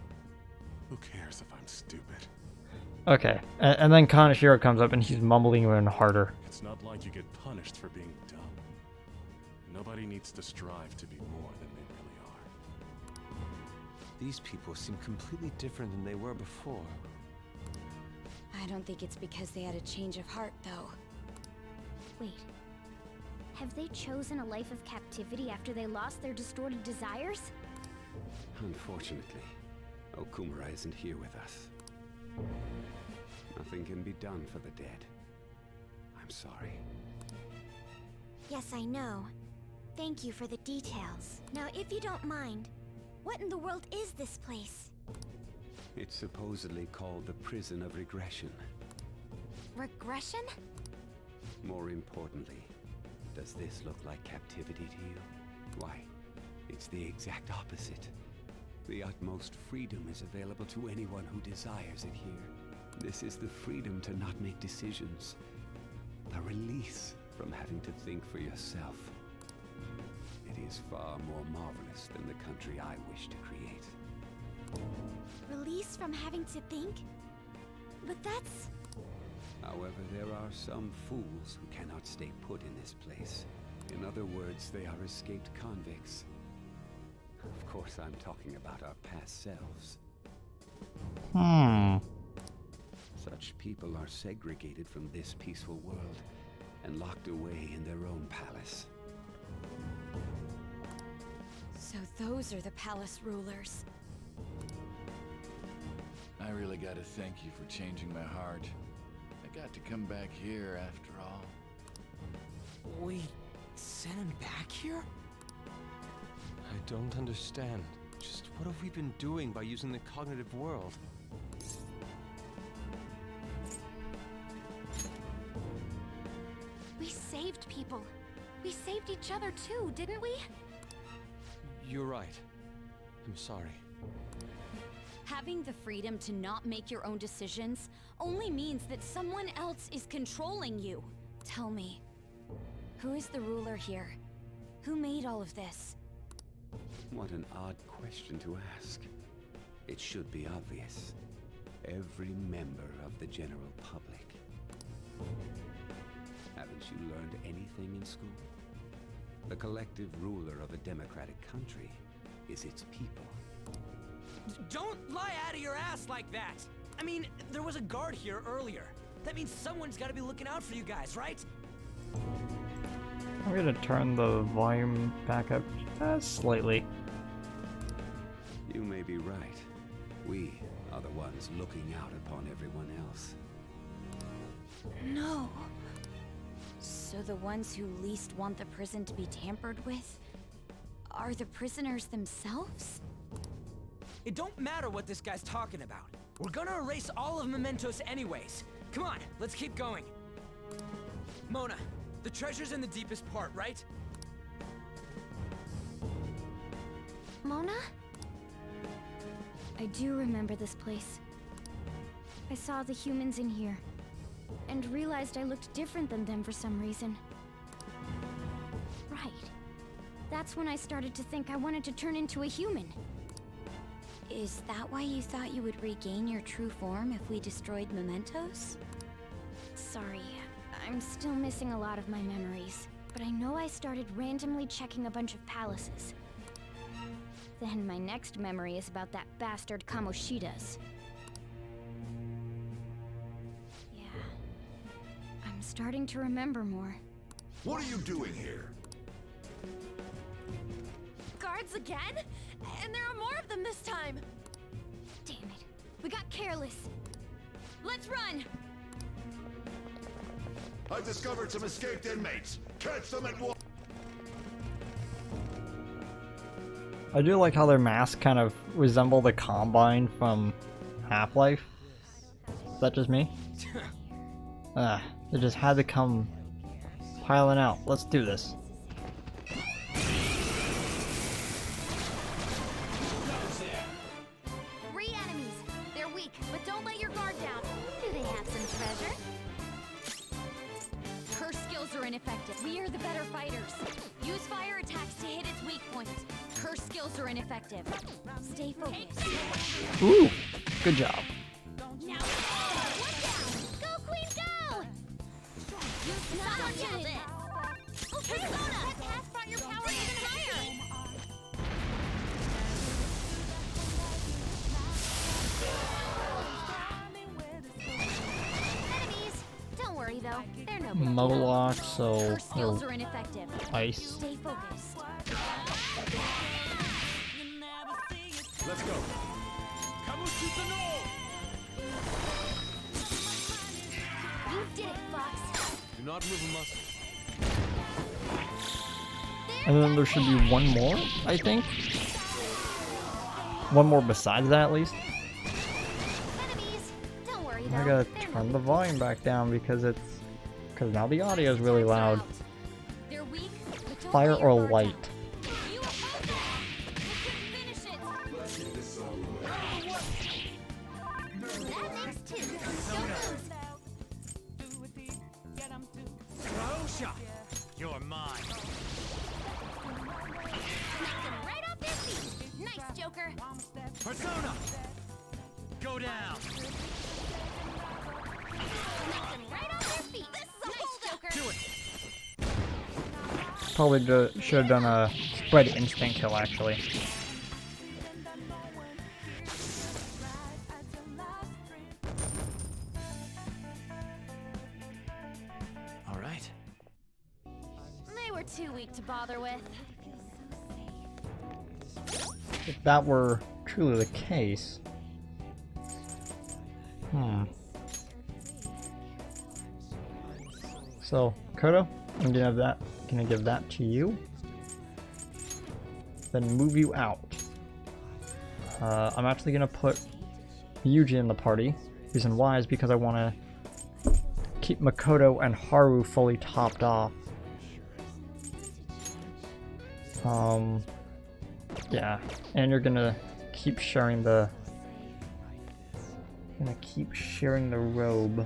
Who cares if I'm stupid? Okay, and then Kanashiro comes up and he's mumbling even harder. It's not like you get punished for being dumb. Nobody needs to strive to be more than they really are. These people seem completely different than they were before. I don't think it's because they had a change of heart, though. Wait. Have they chosen a life of captivity after they lost their distorted desires? Unfortunately, Okumura isn't here with us. Nothing can be done for the dead. I'm sorry. Yes, I know. Thank you for the details. Now, if you don't mind, what in the world is this place? It's supposedly called the Prison of Regression. Regression? More importantly, does this look like captivity to you? Why, it's the exact opposite. The utmost freedom is available to anyone who desires it here. This is the freedom to not make decisions. The release from having to think for yourself. It is far more marvelous than the country I wish to create. Release from having to think? But that's... However, there are some fools who cannot stay put in this place. In other words, they are escaped convicts. Of course, I'm talking about our past selves. Such people are segregated from this peaceful world and locked away in their own palace. So those are the palace rulers. I really gotta thank you for changing my heart. I got to come back here after all. We sent him back here? I don't understand. Just what have we been doing by using the cognitive world? We saved people. We saved each other too, didn't we? You're right. I'm sorry. Having the freedom to not make your own decisions only means that someone else is controlling you. Tell me, who is the ruler here? Who made all of this? What an odd question to ask. It should be obvious. Every member of the general public. Haven't you learned anything in school? The collective ruler of a democratic country is its people. Don't lie out of your ass like that! I mean, there was a guard here earlier. That means someone's gotta be looking out for you guys, right? I'm gonna turn the volume back up slightly. You may be right. We are the ones looking out upon everyone else. No. So the ones who least want the prison to be tampered with are the prisoners themselves? It don't matter what this guy's talking about. We're gonna erase all of Mementos anyways. Come on, let's keep going. Mona, the treasure's in the deepest part, right? Mona? I do remember this place. I saw the humans in here, and realized I looked different than them for some reason. Right. That's when I started to think I wanted to turn into a human. Is that why you thought you would regain your true form if we destroyed Mementos? Sorry, I'm still missing a lot of my memories, but I know I started randomly checking a bunch of palaces. Then my next memory is about that bastard Kamoshida's. Yeah. I'm starting to remember more. What are you doing here? Guards again? And there are more of them this time! Damn it. We got careless. Let's run! I've discovered some escaped inmates. Catch them at once. I do like how their masks kind of resemble the Combine from Half-Life. Is that just me? They just had to come piling out. Let's do this. Three enemies. They're weak, but don't let your guard down. Do they have some treasure? Her skills are ineffective. We are the better fighters. Use fire attacks to hit its weak point. Her skills are ineffective. Stay focused. Ooh, good job. Now, one down! Go, Queen, go! Use not unit. Okay, Sona! That path brought your power even higher! Enemies! Don't worry though, they're no big deal. Moloch, so Her skills are ineffective. ice. Stay focused. Let's go. You did it, Fox! Do not move a muscle. And then there should be one more, I think. One more besides that, at least. Enemies! Don't worry though. I gotta they're turn no the big volume back down because now the audio is really loud. They're weak, but don't Fire let your or guard light? down. You have them. You can finish it. That makes two. Don't lose. Rosha! You're mine. Knock them right off their feet. Nice, Joker. Persona! Go down! Knock them right off their feet. Nice, Joker. Do it! Probably should have done a spread instant kill, actually. All right. They were too weak to bother with. If that were truly the case... So, Kodo, I'm gonna give that to you. Then move you out. I'm actually gonna put Yuji in the party. Reason why is because I want to keep Makoto and Haru fully topped off. Yeah, and you're gonna keep sharing the robe.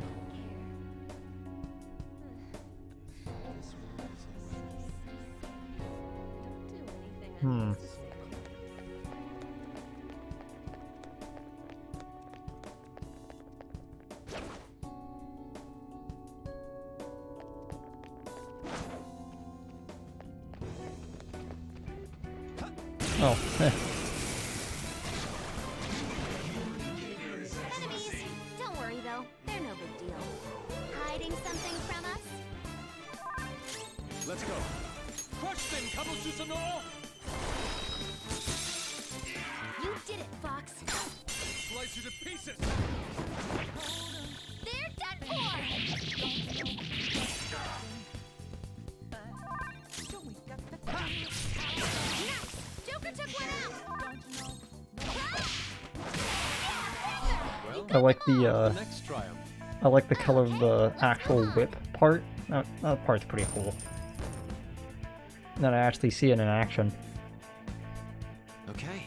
Oh, Enemies! Don't worry though, they're no big deal. I like the Next triumph. I like the color of the actual whip part. That part's pretty cool. Then I actually see it in action. Okay.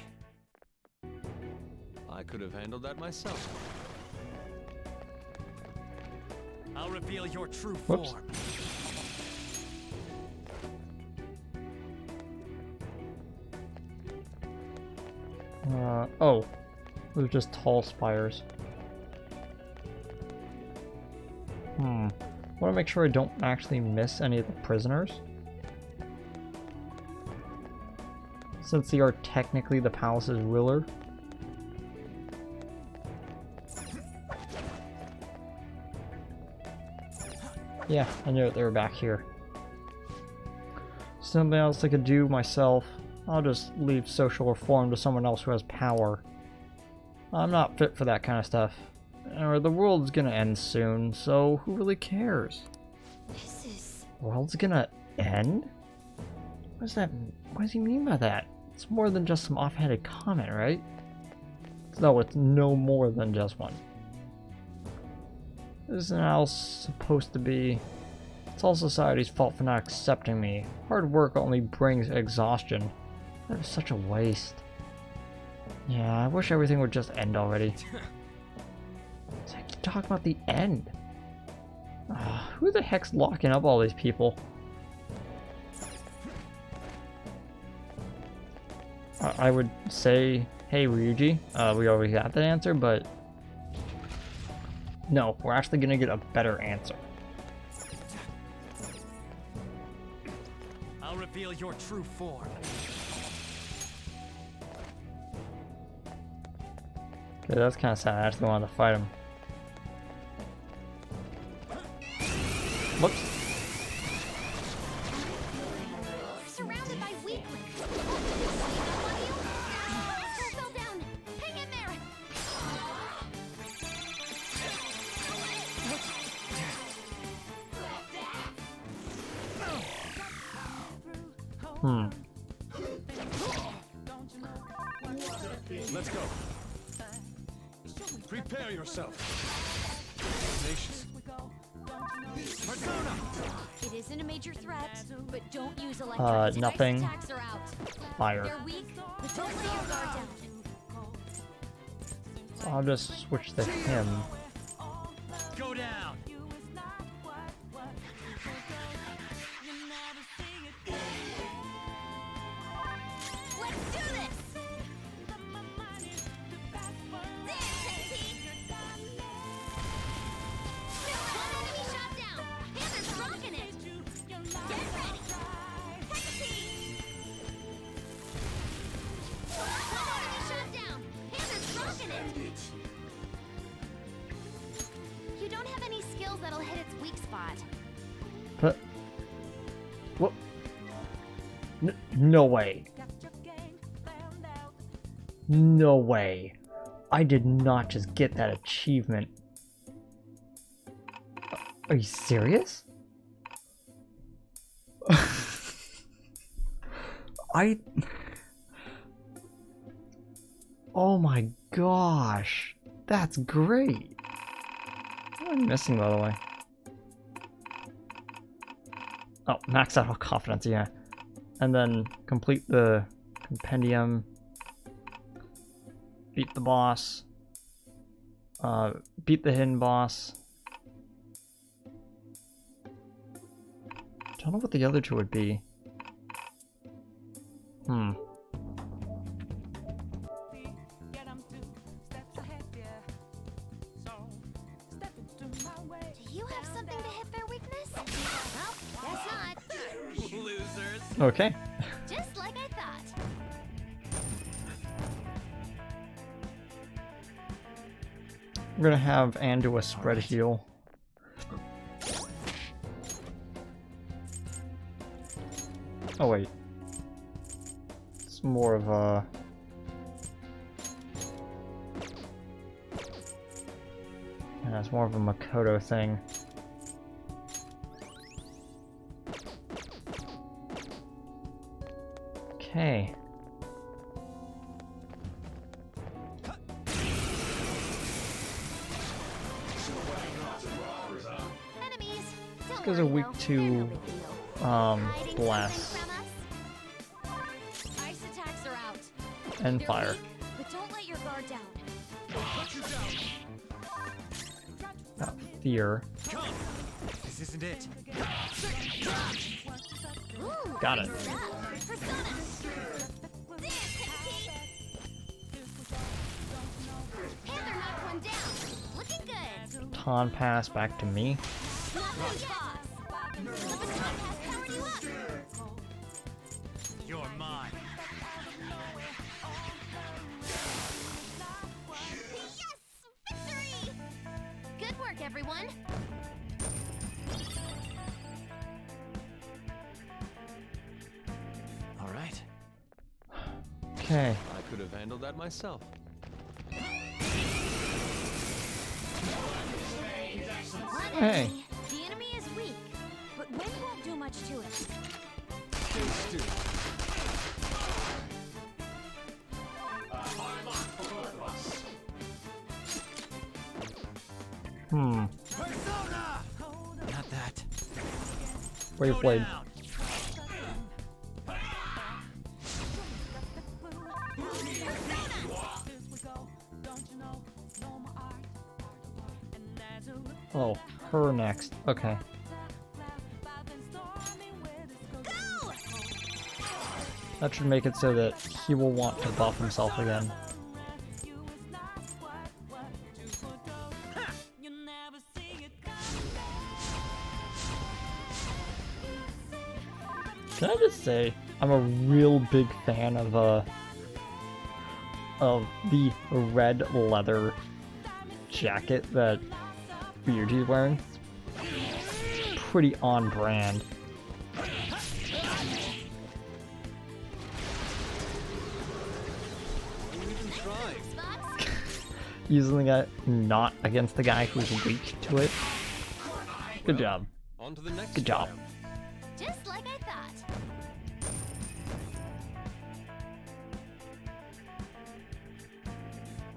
I could have handled that myself. I'll reveal your true Whoops. form. Oh. Those are just tall spires. I want to make sure I don't actually miss any of the prisoners. Since they are technically the palace's ruler. Yeah, I knew they were back here. Something else I could do myself. I'll just leave social reform to someone else who has power. I'm not fit for that kind of stuff. Or the world's gonna end soon, so who really cares? This is... World's gonna end? What does he mean by that? It's more than just some offhanded comment, right? No, it's no more than just one. Isn't else supposed to be? It's all society's fault for not accepting me. Hard work only brings exhaustion. That is such a waste. Yeah, I wish everything would just end already. I keep talking about the end. Who the heck's locking up all these people? I would say, hey Ryuji, we already got that answer, but no, we're actually gonna get a better answer. I'll reveal your true form. Okay, that's kind of sad. I actually wanted to fight him. Whoops. You're surrounded by weaklings. Fell down. Hang in there. Let's go. Prepare yourself. Tenacious. Persona! It isn't a major threat, but don't use electric. Nothing. Attacks are out. Fire. They're weak, but don't let your guard down. So I'll just switch to him. Go down! Let's do this! Enemy shot down! Panther's rocking it! Get ready! Enemy shot down! Panther's rocking it! You don't have any skills that'll hit its weak spot. But what? No way. No way. I did not just get that achievement. Are you serious? Oh my gosh. That's great. What am I missing, by the way? Oh, max out all confidence, yeah. And then complete the compendium. Beat the boss. Beat the hidden boss. Don't know what the other two would be. Do you have something to hit their weakness? Well, guess not. Losers! Okay. Just like I thought. We're gonna have Anne do a spread heal. Oh wait. It's more of a... Yeah, it's more of a Makoto thing. Okay. guys are weak to blast Ice attacks are out. and They're fire. weak, but don't let your guard down. Fear. This isn't it. Ooh, Got it. good stuff. Persona. There, Pixie. Panther knocked one down. Looking good. Taun pass back to me. Not much boss. The baton has powered you up. You're mine. Yes! Victory! Good work, everyone. All right. Okay. I could have handled that myself. Hey. The enemy is weak, but wind won't do much to it. Stay still. Not that. Wave blade. Oh, her next. Okay. That should make it so that he will want to buff himself again. Can I just say, I'm a real big fan of the red leather jacket that Ryuji's wearing. Pretty on brand. Using it not against the guy who's weak to it. Good job. On to the next. Good job. Just like I thought.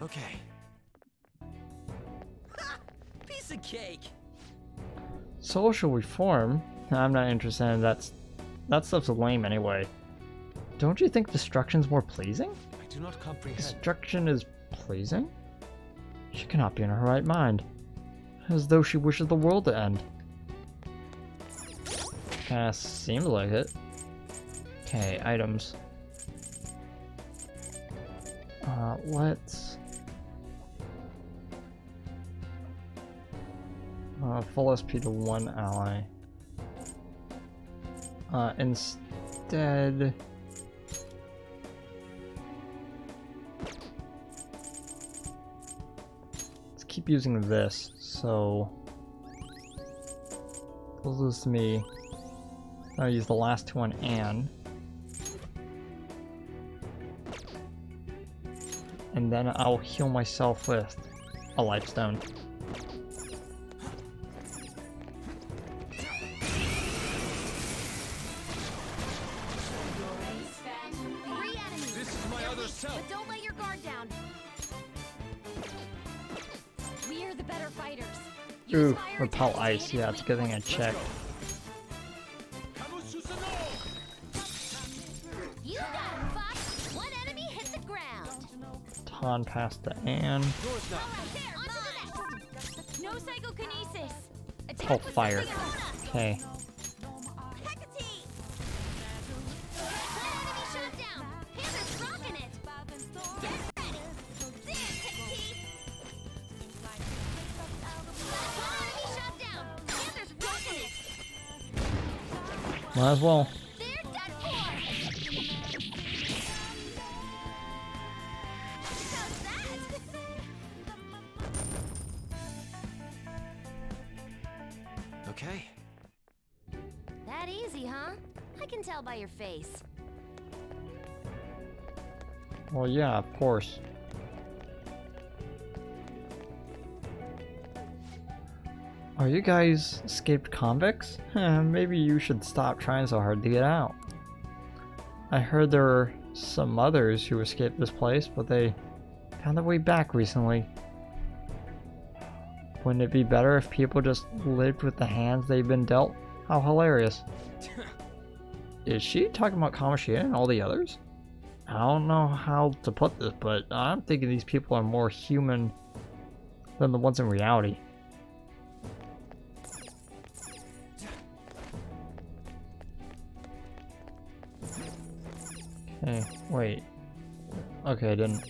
Okay. Piece of cake. Social reform? I'm not interested in that. That stuff's lame anyway. Don't you think destruction's more pleasing? I do not comprehend. Destruction is pleasing? She cannot be in her right mind. As though she wishes the world to end. Kinda seems like it. Okay, items. Let's... full SP to one ally. Instead... let's keep using this, so... closest to me. I'll use the last two on Anne. And then I'll heal myself with a Lifestone. This is my other self. But don't let your guard down. We are the better fighters. Ooh, repel ice. Yeah, it's a good thing I checked. You got him, Fox. One enemy hit the ground. Taun past to Anne. No psychokinesis. Attack Oh, with fire. something else. Okay. Hecate. One enemy shot down. Panther's rocking it. Get ready. There, Hecate. One enemy shot down. Panther's rocking it. Might as well. They're done for. How's that? Okay. That easy, huh? I can tell by your face. Well, yeah, of course. Are you guys escaped convicts? Maybe you should stop trying so hard to get out. I heard there were some others who escaped this place, but they found their way back recently. Wouldn't it be better if people just lived with the hands they've been dealt? How hilarious. Is she talking about Kamoshida and all the others? I don't know how to put this, but I'm thinking these people are more human than the ones in reality. Okay, wait. Okay, I didn't.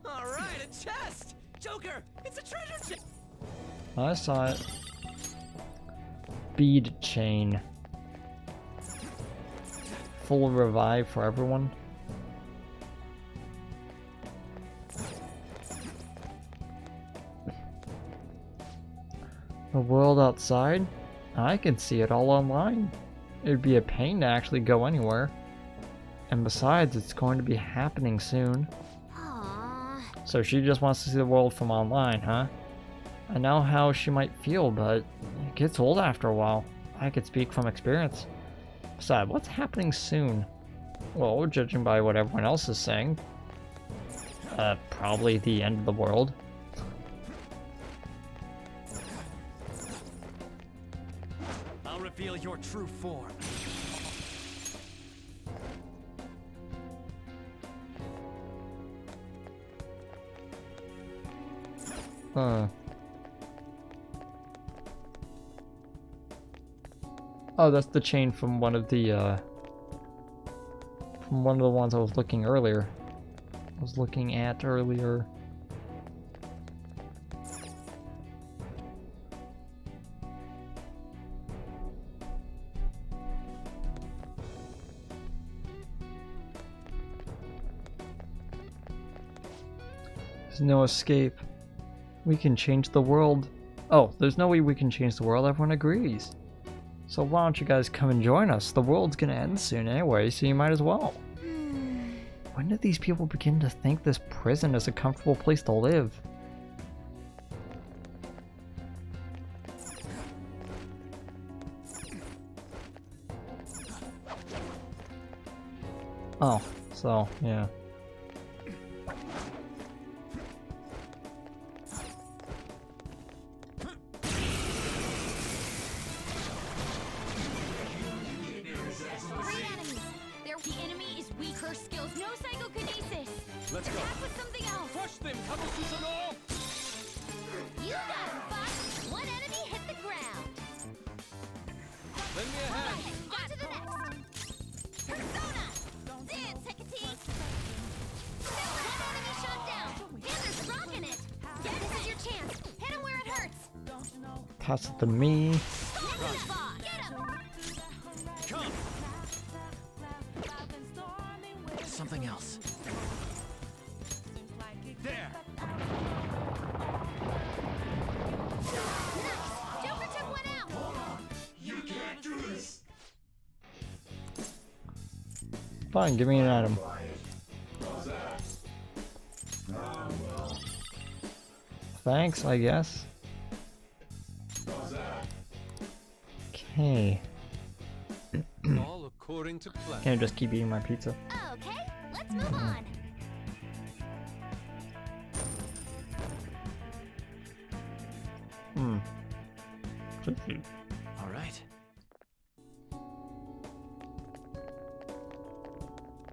Alright, a chest! Joker, it's a treasure chest! I saw it. Bead chain. Full revive for everyone. The world outside? I can see it all online. It'd be a pain to actually go anywhere. And besides, it's going to be happening soon. Aww. So she just wants to see the world from online, huh? I know how she might feel, but it gets old after a while. I could speak from experience. Besides, what's happening soon? Well, judging by what everyone else is saying, probably the end of the world. I'll reveal your true form. Oh, that's the chain from one of the ones I was looking earlier. I was looking at earlier. There's no escape. We can change the world. Oh, there's no way we can change the world. Everyone agrees. So why don't you guys come and join us? The world's gonna end soon anyway, so you might as well. When did these people begin to think this prison is a comfortable place to live? Oh, so, yeah. Let's go. Attack with something else. Crush them, Kamoshida! You got him, Fox. One enemy hit the ground. Lend me a hand. On to the next. Persona. Dance, Hecate. One enemy shot down. Panther's rocking it. This is your chance. Hit him where it hurts. Pass it to me. Get him. Come. Something else. There. Nice. Joker took one out. You can't do this. Fine, give me an item. Thanks, I guess. Okay. All according to plan. Can I just keep eating my pizza? Okay, let's move on. All right.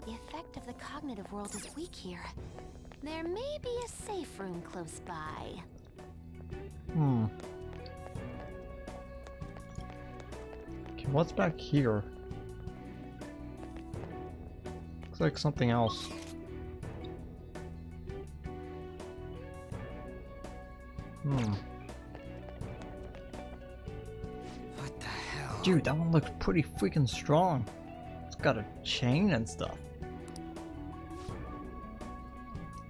The effect of the cognitive world is weak here. There may be a safe room close by. Okay, what's back here? Looks like something else. What the hell? Dude, that one looks pretty freaking strong. It's got a chain and stuff.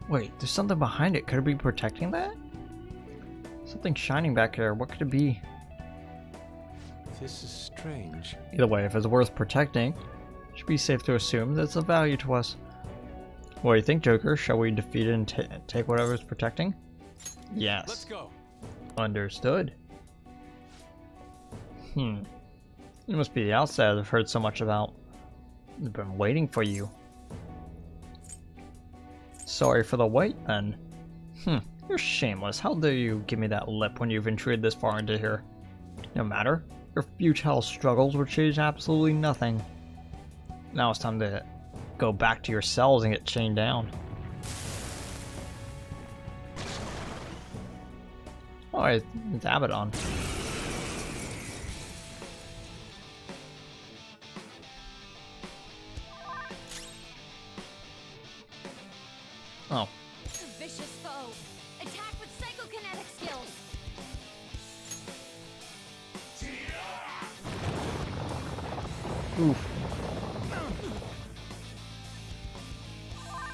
Wait, there's something behind it. Could it be protecting that? Something shining back there. What could it be? This is strange. Either way, if it's worth protecting, it should be safe to assume that it's of value to us. What do you think, Joker? Shall we defeat it and take whatever it's protecting? Yes. Let's go. Understood. It must be the outside I've heard so much about. I've been waiting for you. Sorry for the wait, then. You're shameless. How dare you give me that lip when you've intruded this far into here? No matter. Your futile struggles will change absolutely nothing. Now it's time to go back to your cells and get chained down. Oh, it's Abaddon. Oh. A vicious foe. Attack with psychokinetic skills. Oof.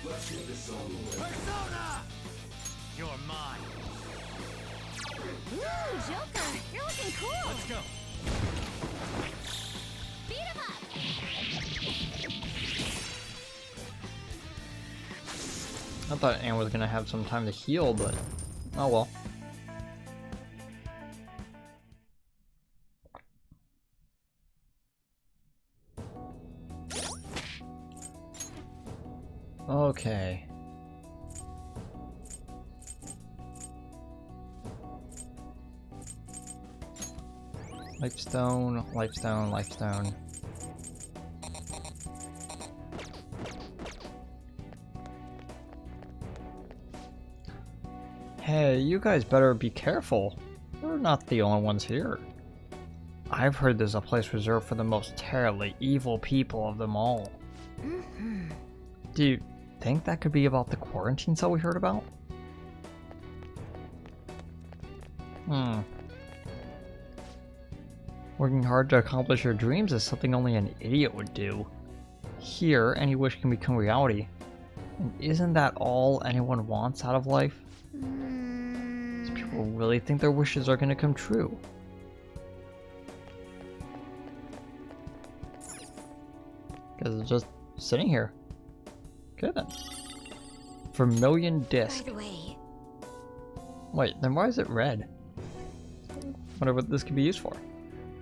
Let's get this over with. Persona! You're mine. Ooh, Joker, you're looking cool. Let's go. Beat him up. I thought Anne was gonna have some time to heal, but oh well. Okay. Lifestone, lifestone, lifestone. Hey, you guys better be careful. We're not the only ones here. I've heard there's a place reserved for the most terribly evil people of them all. Do you think that could be about the quarantine cell we heard about? Working hard to accomplish your dreams is something only an idiot would do. Here, any wish can become reality. And isn't that all anyone wants out of life? Do people really think their wishes are going to come true? Because it's just sitting here. Okay then. Vermilion disc. By the way, Wait, then why is it red? Wonder what this could be used for.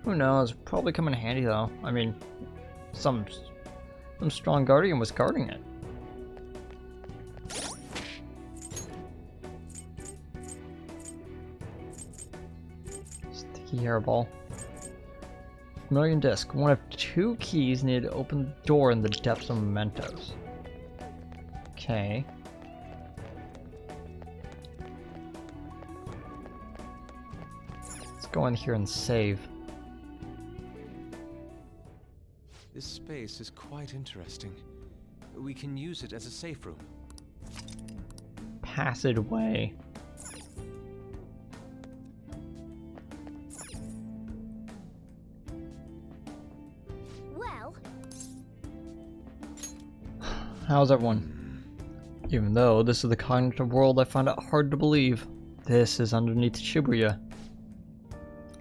Who knows? Probably come in handy though. I mean, some strong guardian was guarding it. Sticky hairball. Vermilion disc. One of 2 keys needed to open the door in the depths of Mementos. Okay. Let's go in here and save. This space is quite interesting. We can use it as a safe room. Passageway. well, How's everyone? Even though this is the cognitive world, I find it hard to believe. This is underneath Shibuya.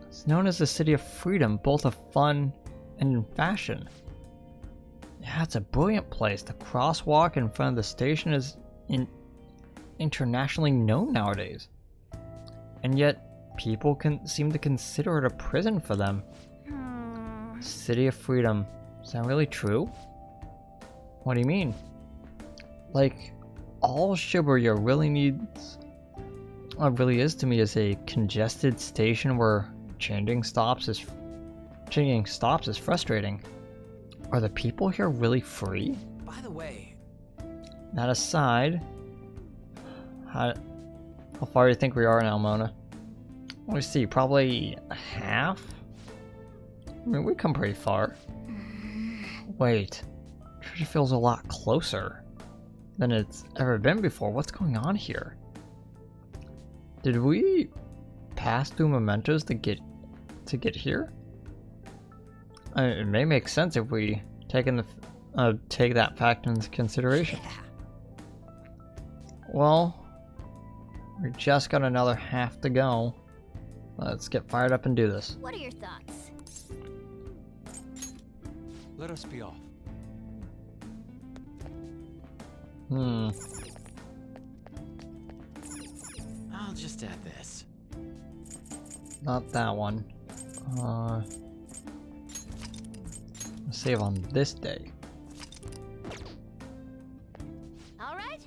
It's known as the City of Freedom, both of fun and in fashion. Yeah, it's a brilliant place. The crosswalk in front of the station is internationally known nowadays. And yet, people seem to consider it a prison for them. City of Freedom. Is that really true? What do you mean? Like, all Shibuya really is to me is a congested station where changing stops is frustrating. Are the people here really free? By the way, That aside, how far do you think we are now, Mona? Let me see, probably half? I mean, we come pretty far. Wait, treasure feels a lot closer than it's ever been before. What's going on here? Did we pass through Mementos to get here? I mean, it may make sense if we take that fact into consideration. Well, we just got another half to go. Let's get fired up and do this. what are your thoughts? Let us be off. I'll just add this. Not that one. Save on this day. All right.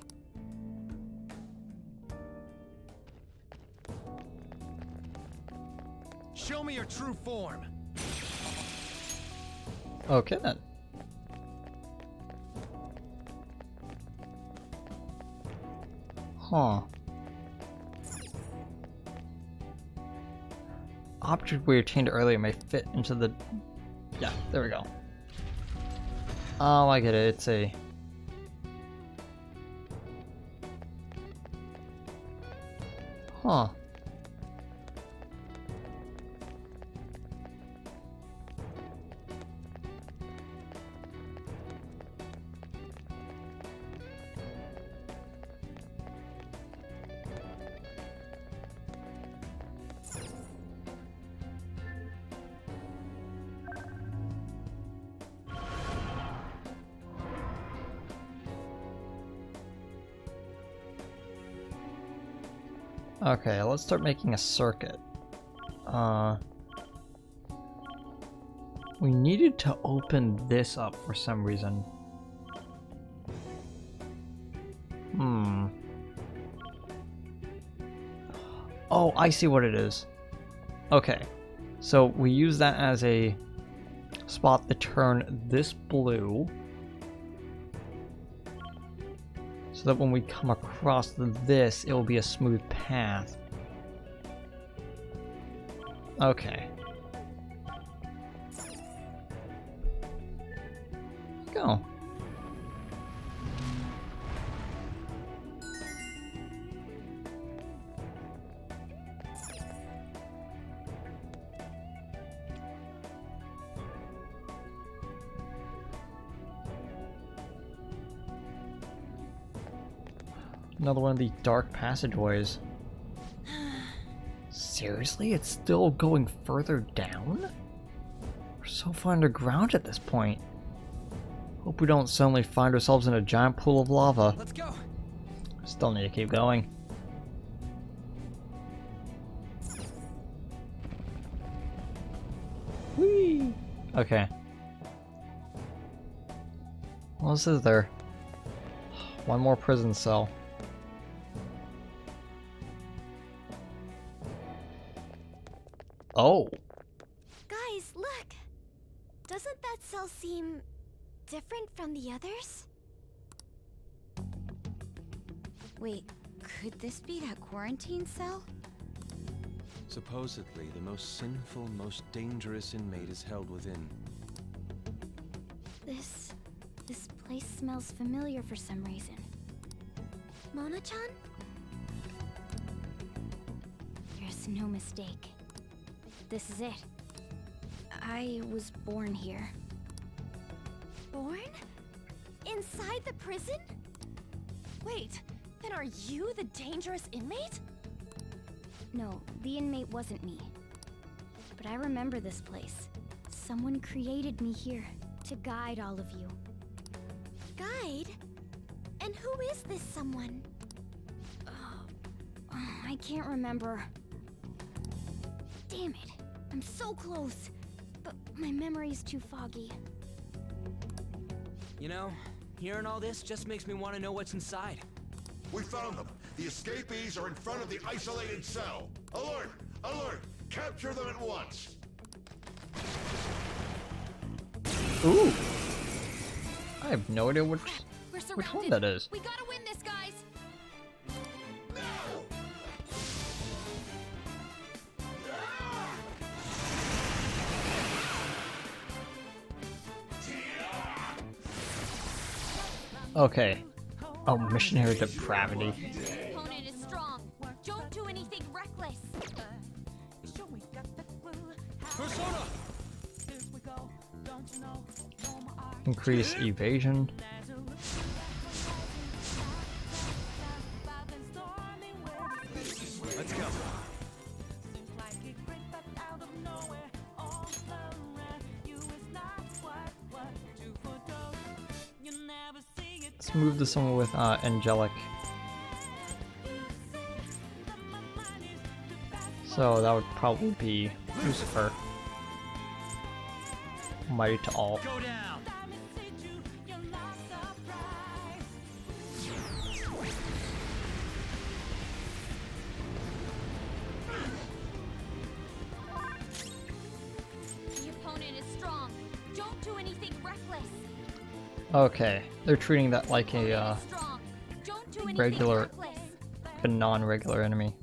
Show me your true form. Okay then. Huh. Object we obtained earlier may fit into the... Yeah, there we go. Oh, I get it. It's a... Huh. Okay, let's start making a circuit. We needed to open this up for some reason. Oh, I see what it is. Okay, so we use that as a spot to turn this blue, so that when we come across this, it will be a smooth path. Okay. Go. Another one of the dark passageways. Seriously? It's still going further down? We're so far underground at this point. Hope we don't suddenly find ourselves in a giant pool of lava. Let's go. Still need to keep going. Whee! Okay. What else is there? One more prison cell. Oh. Guys, look! Doesn't that cell seem different from the others? Wait, could this be that quarantine cell? Supposedly, the most sinful, most dangerous inmate is held within. This place smells familiar for some reason. Mona-chan? There's no mistake. This is it. I was born here. Born? Inside the prison? Wait, then are you the dangerous inmate? No, the inmate wasn't me. But I remember this place. Someone created me here to guide all of you. Guide? And who is this someone? I can't remember. Damn it. I'm so close. But my memory's too foggy. You know, hearing all this just makes me want to know what's inside. We found them. The escapees are in front of the isolated cell. Alert! Alert! Capture them at once! Ooh. I have no idea which We're one that is. We gotta win this, guys! Okay. Oh, missionary depravity. Opponent is strong. Don't do anything reckless. Persona! Increase evasion. Let's go. Let's move to someone with angelic. So that would probably be Lucifer. Mighty to all. Go down. Okay, they're treating that like a Strong. Don't do anything regular, reckless. a non-regular enemy.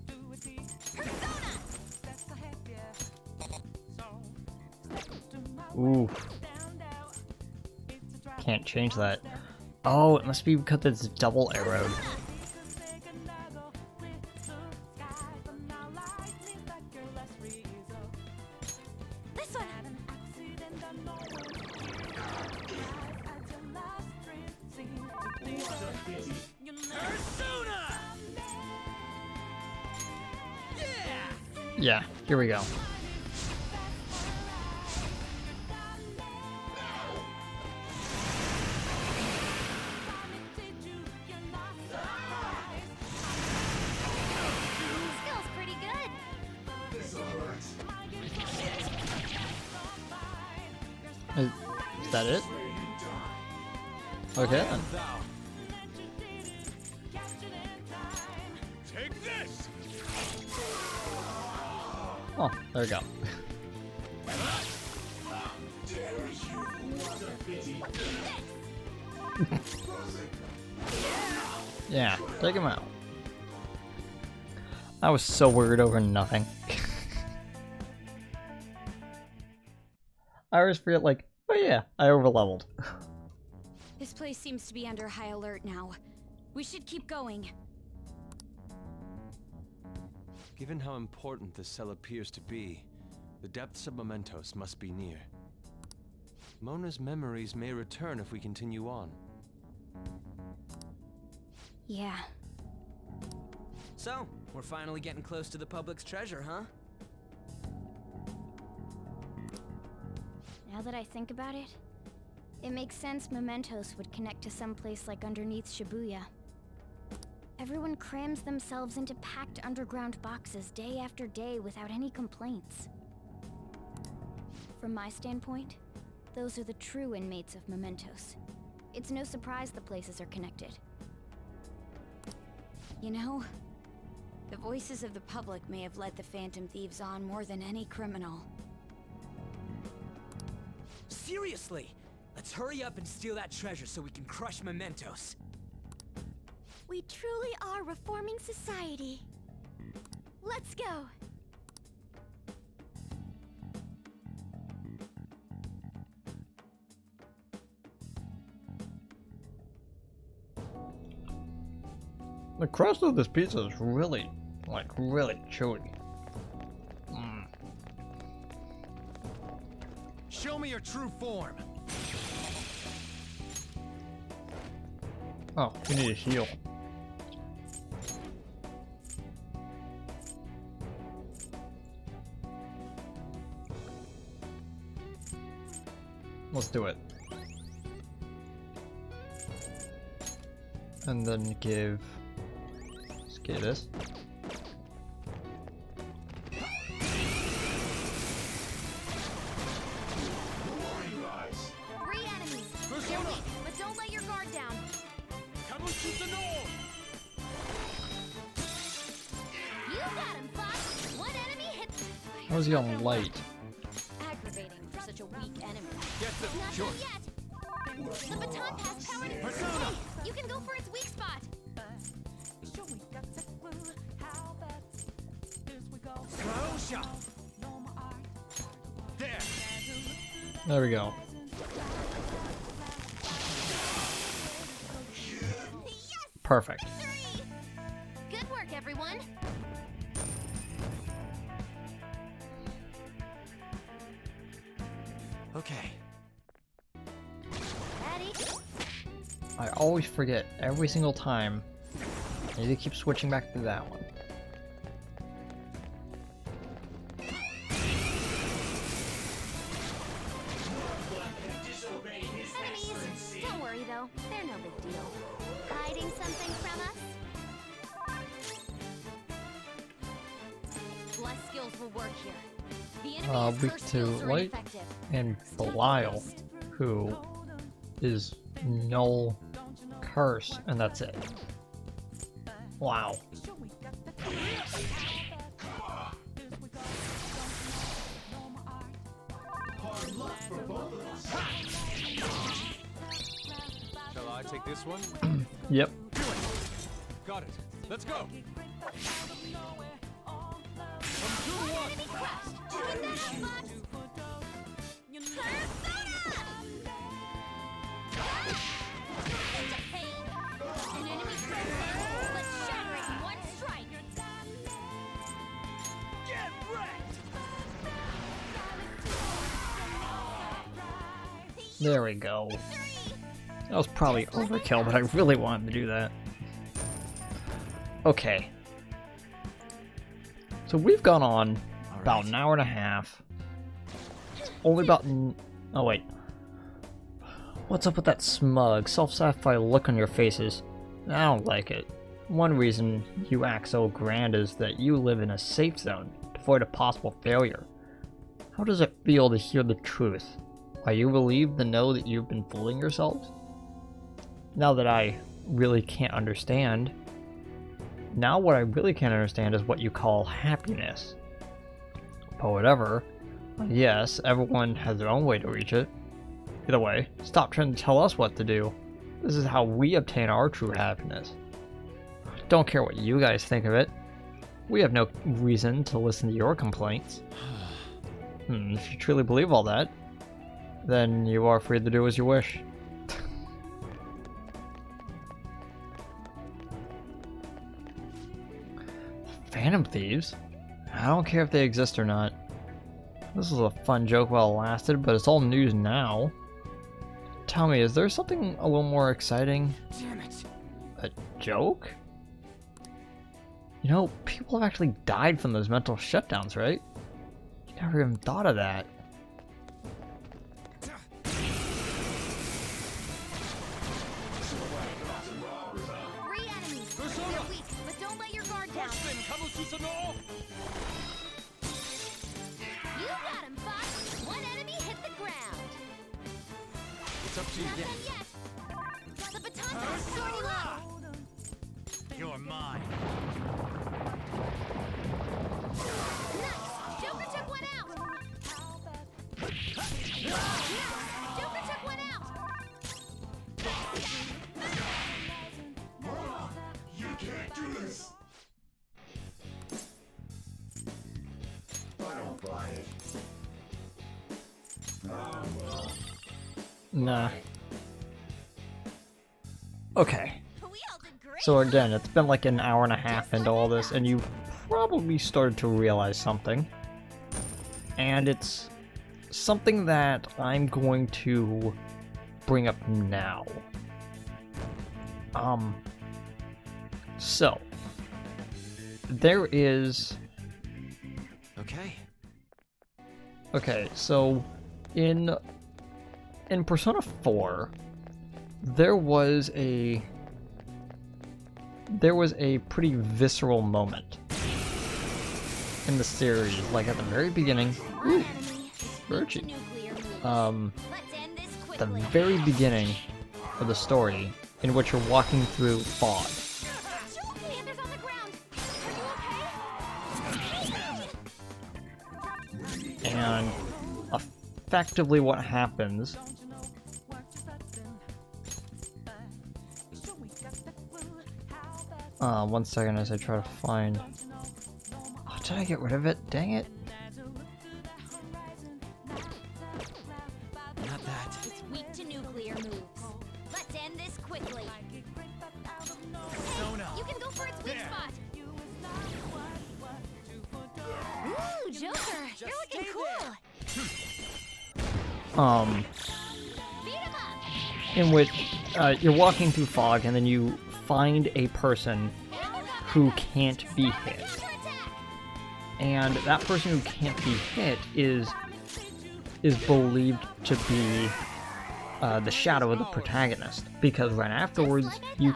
Ooh. Can't change that. Oh, it must be because it's double arrowed. This one. Yeah, here we go. Skill's pretty good. Is that it? Okay then. Take this! Oh, there we go. Yeah, take him out. I was so worried over nothing. I always forget, like, oh yeah, I overleveled. This place seems to be under high alert now. We should keep going. Given how important this cell appears to be, the depths of Mementos must be near. Mona's memories may return if we continue on. Yeah. So, we're finally getting close to the public's treasure, huh? Now that I think about it, it makes sense Mementos would connect to some place like underneath Shibuya. Everyone crams themselves into packed underground boxes day after day without any complaints. From my standpoint, those are the true inmates of Mementos. It's no surprise the places are connected. You know, the voices of the public may have led the Phantom Thieves on more than any criminal. Seriously! Let's hurry up and steal that treasure so we can crush Mementos. We truly are reforming society. Let's go! The crust of this pizza is really, like, really chewy. Show me your true form. Oh, you need a heal. Let's do it. And then give... Let's get this. 3 enemies. They're weak, but don't let your guard down. You got him, Fox. One enemy hit. How is he on light? Aggravating for such a weak enemy. Not done yet. The baton pass powered. Hey, you can go for its weak spot. Slow shot. There. There we go. Perfect. Good work, everyone. Okay. Ready? I always forget every single time. I need to keep switching back to that one. Enemies. Don't worry though, they're no big deal. Hiding something from us? Bless skills will work here. The enemy's Weak curse to skills are light ineffective. and Belial, who is null curse, and that's it. Wow. Take this one? Yep. Got it. Let's go. There we go. That was probably overkill, but I really wanted to do that. Okay. So we've gone on about an hour and a half. Only about... Oh, wait. What's up with that smug, self-satisfied look on your faces? I don't like it. One reason you act so grand is that you live in a safe zone, devoid of possible failure. How does it feel to hear the truth? Are you relieved to know that you've been fooling yourselves? Now that I really can't understand, now what I really can't understand is what you call happiness. But whatever, yes, everyone has their own way to reach it. Either way, stop trying to tell us what to do. This is how we obtain our true happiness. Don't care what you guys think of it. We have no reason to listen to your complaints. If you truly believe all that, then you are free to do as you wish. Phantom Thieves? I don't care if they exist or not. This was a fun joke while it lasted, but it's all news now. Tell me, is there something a little more exciting? Damn it. A joke? You know, people have actually died from those mental shutdowns, right? You never even thought of that. It's up to you. The baton's already low. You're mine. Nice. Joker took one out. Nice. Joker took one out. You can't do this! I don't buy it. Nah. Okay. So again, it's been like an hour and a half into all this, and you probably started to realize something. And it's something that I'm going to bring up now. So there is... Okay, so in Persona 4, there was a pretty visceral moment in the series, like at the very beginning. Ooh, Virgie. The very beginning of the story, in which you're walking through fog. And effectively what happens... one second as I try to find... Oh, did I get rid of it? Dang it. Not that. It's weak to nuclear moves. Let's end this quickly. Zona. You can go for its weak spot. Ooh, Joker, you're looking cool. Beat him up. In which you're walking through fog and then you find a person who can't be hit. And that person who can't be hit is believed to be the shadow of the protagonist, because right afterwards you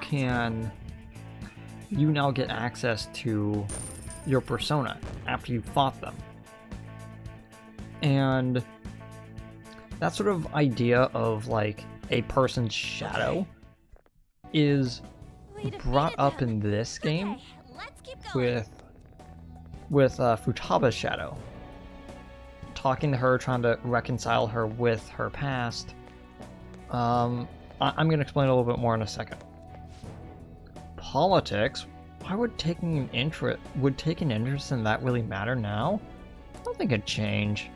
now get access to your persona after you fought them. And that sort of idea of like a person's shadow is brought up in this game with Futaba's shadow. Talking to her, trying to reconcile her with her past. I'm going to explain a little bit more in a second. Politics? Why would taking an interest in that really matter now? I don't think it'd change.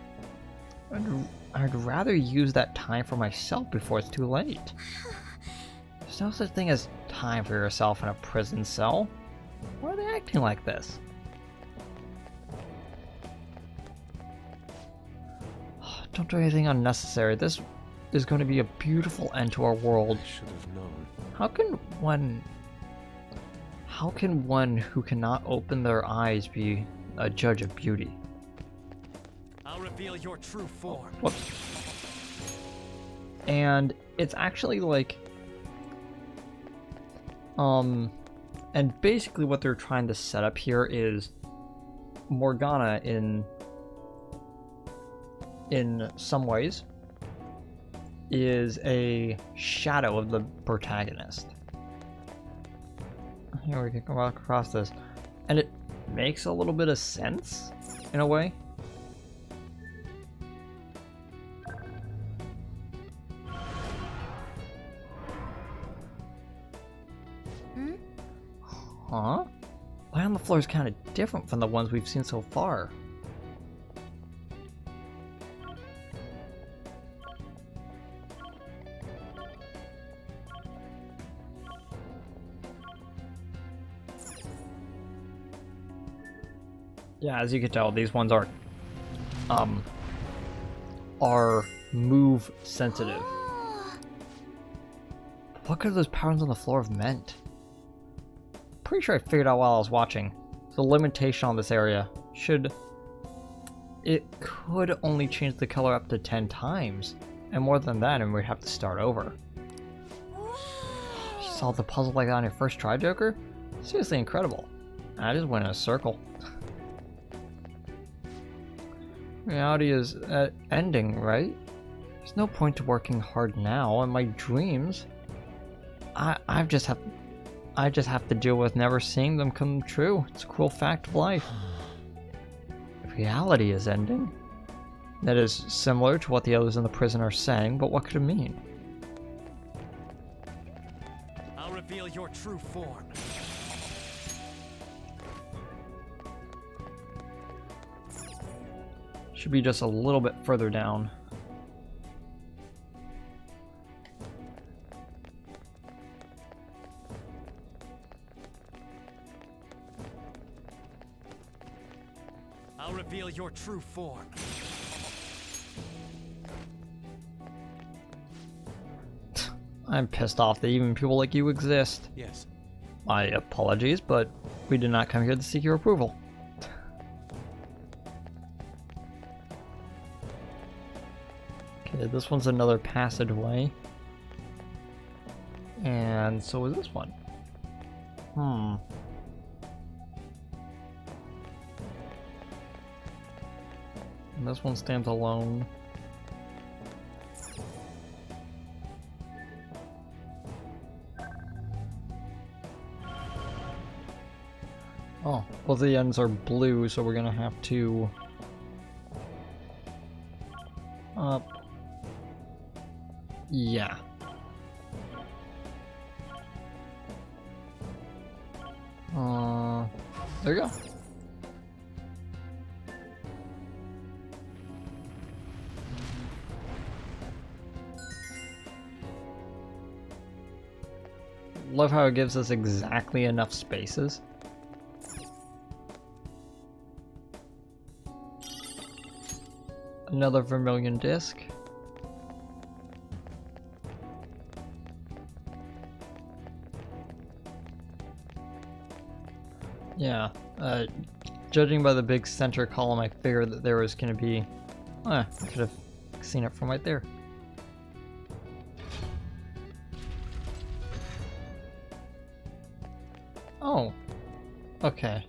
I'd rather use that time for myself before it's too late. There's no such thing as time for yourself in a prison cell. Why are they acting like this? Don't do anything unnecessary. This is going to be a beautiful end to our world. I should have known. How can one who cannot open their eyes be a judge of beauty? I'll reveal your true form. Whoops. And it's actually like, and basically what they're trying to set up here is Morgana in some ways is a shadow of the protagonist. Here we can walk across this, and it makes a little bit of sense in a way. Huh? Light on the floor is kind of different from the ones we've seen so far. Yeah, as you can tell, these ones are move sensitive. What could those patterns on the floor have meant? Pretty sure I figured out while I was watching. The limitation on this area it could only change the color up to 10 times, and more than that, and we'd have to start over. You solved the puzzle like that on your first try, Joker? Seriously incredible. I just went in a circle. Reality is ending, right? There's no point to working hard now, and my dreams, I just have to deal with never seeing them come true. It's a cruel fact of life. Reality is ending. That is similar to what the others in the prison are saying, but what could it mean? I'll reveal your true form. Should be just a little bit further down. I'll reveal your true form. I'm pissed off that even people like you exist. Yes. My apologies, but we did not come here to seek your approval. Okay, this one's another passageway. And so is this one. And this one stands alone. Oh, well the ends are blue, so we're gonna have to... yeah. There you go. Love how it gives us exactly enough spaces. Another vermilion disc. Yeah, judging by the big center column, I figured that there was going to be... I could have seen it from right there. Oh, okay.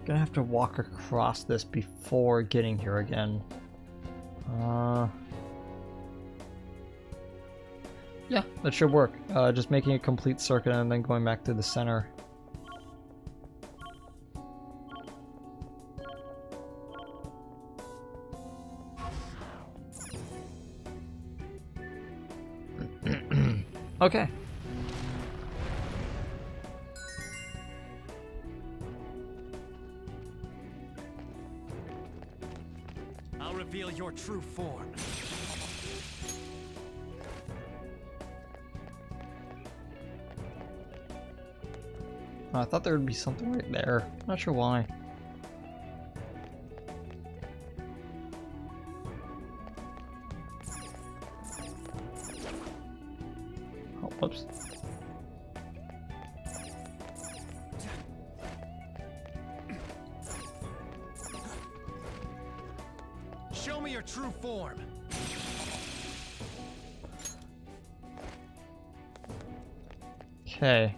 Gonna have to walk across this before getting here again. Yeah, that should work. Just making a complete circuit and then going back to the center. Okay. I'll reveal your true form. Oh, I thought there would be something right there. Not sure why. Oh, whoops. Show me your true form. Okay.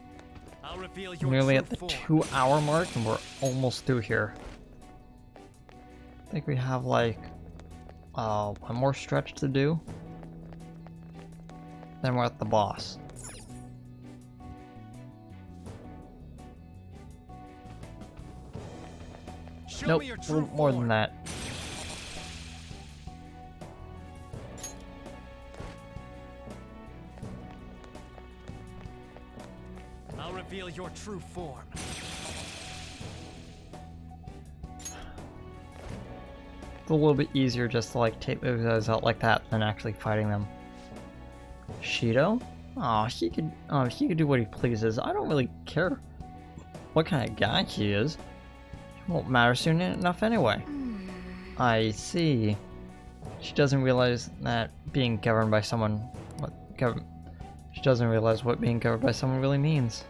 I'll reveal your Nearly true at the form. 2-hour mark and we're almost through here. I think we have like one more stretch to do. Then we're at the boss. Show Nope, me your a true little more form. than that. I'll reveal your true form. It's a little bit easier just to like take those guys out like that than actually fighting them. Shido? Aw, he could do what he pleases. I don't really care what kind of guy he is. It won't matter soon enough anyway. I see. She doesn't realize that being governed by someone she doesn't realize what being governed by someone really means.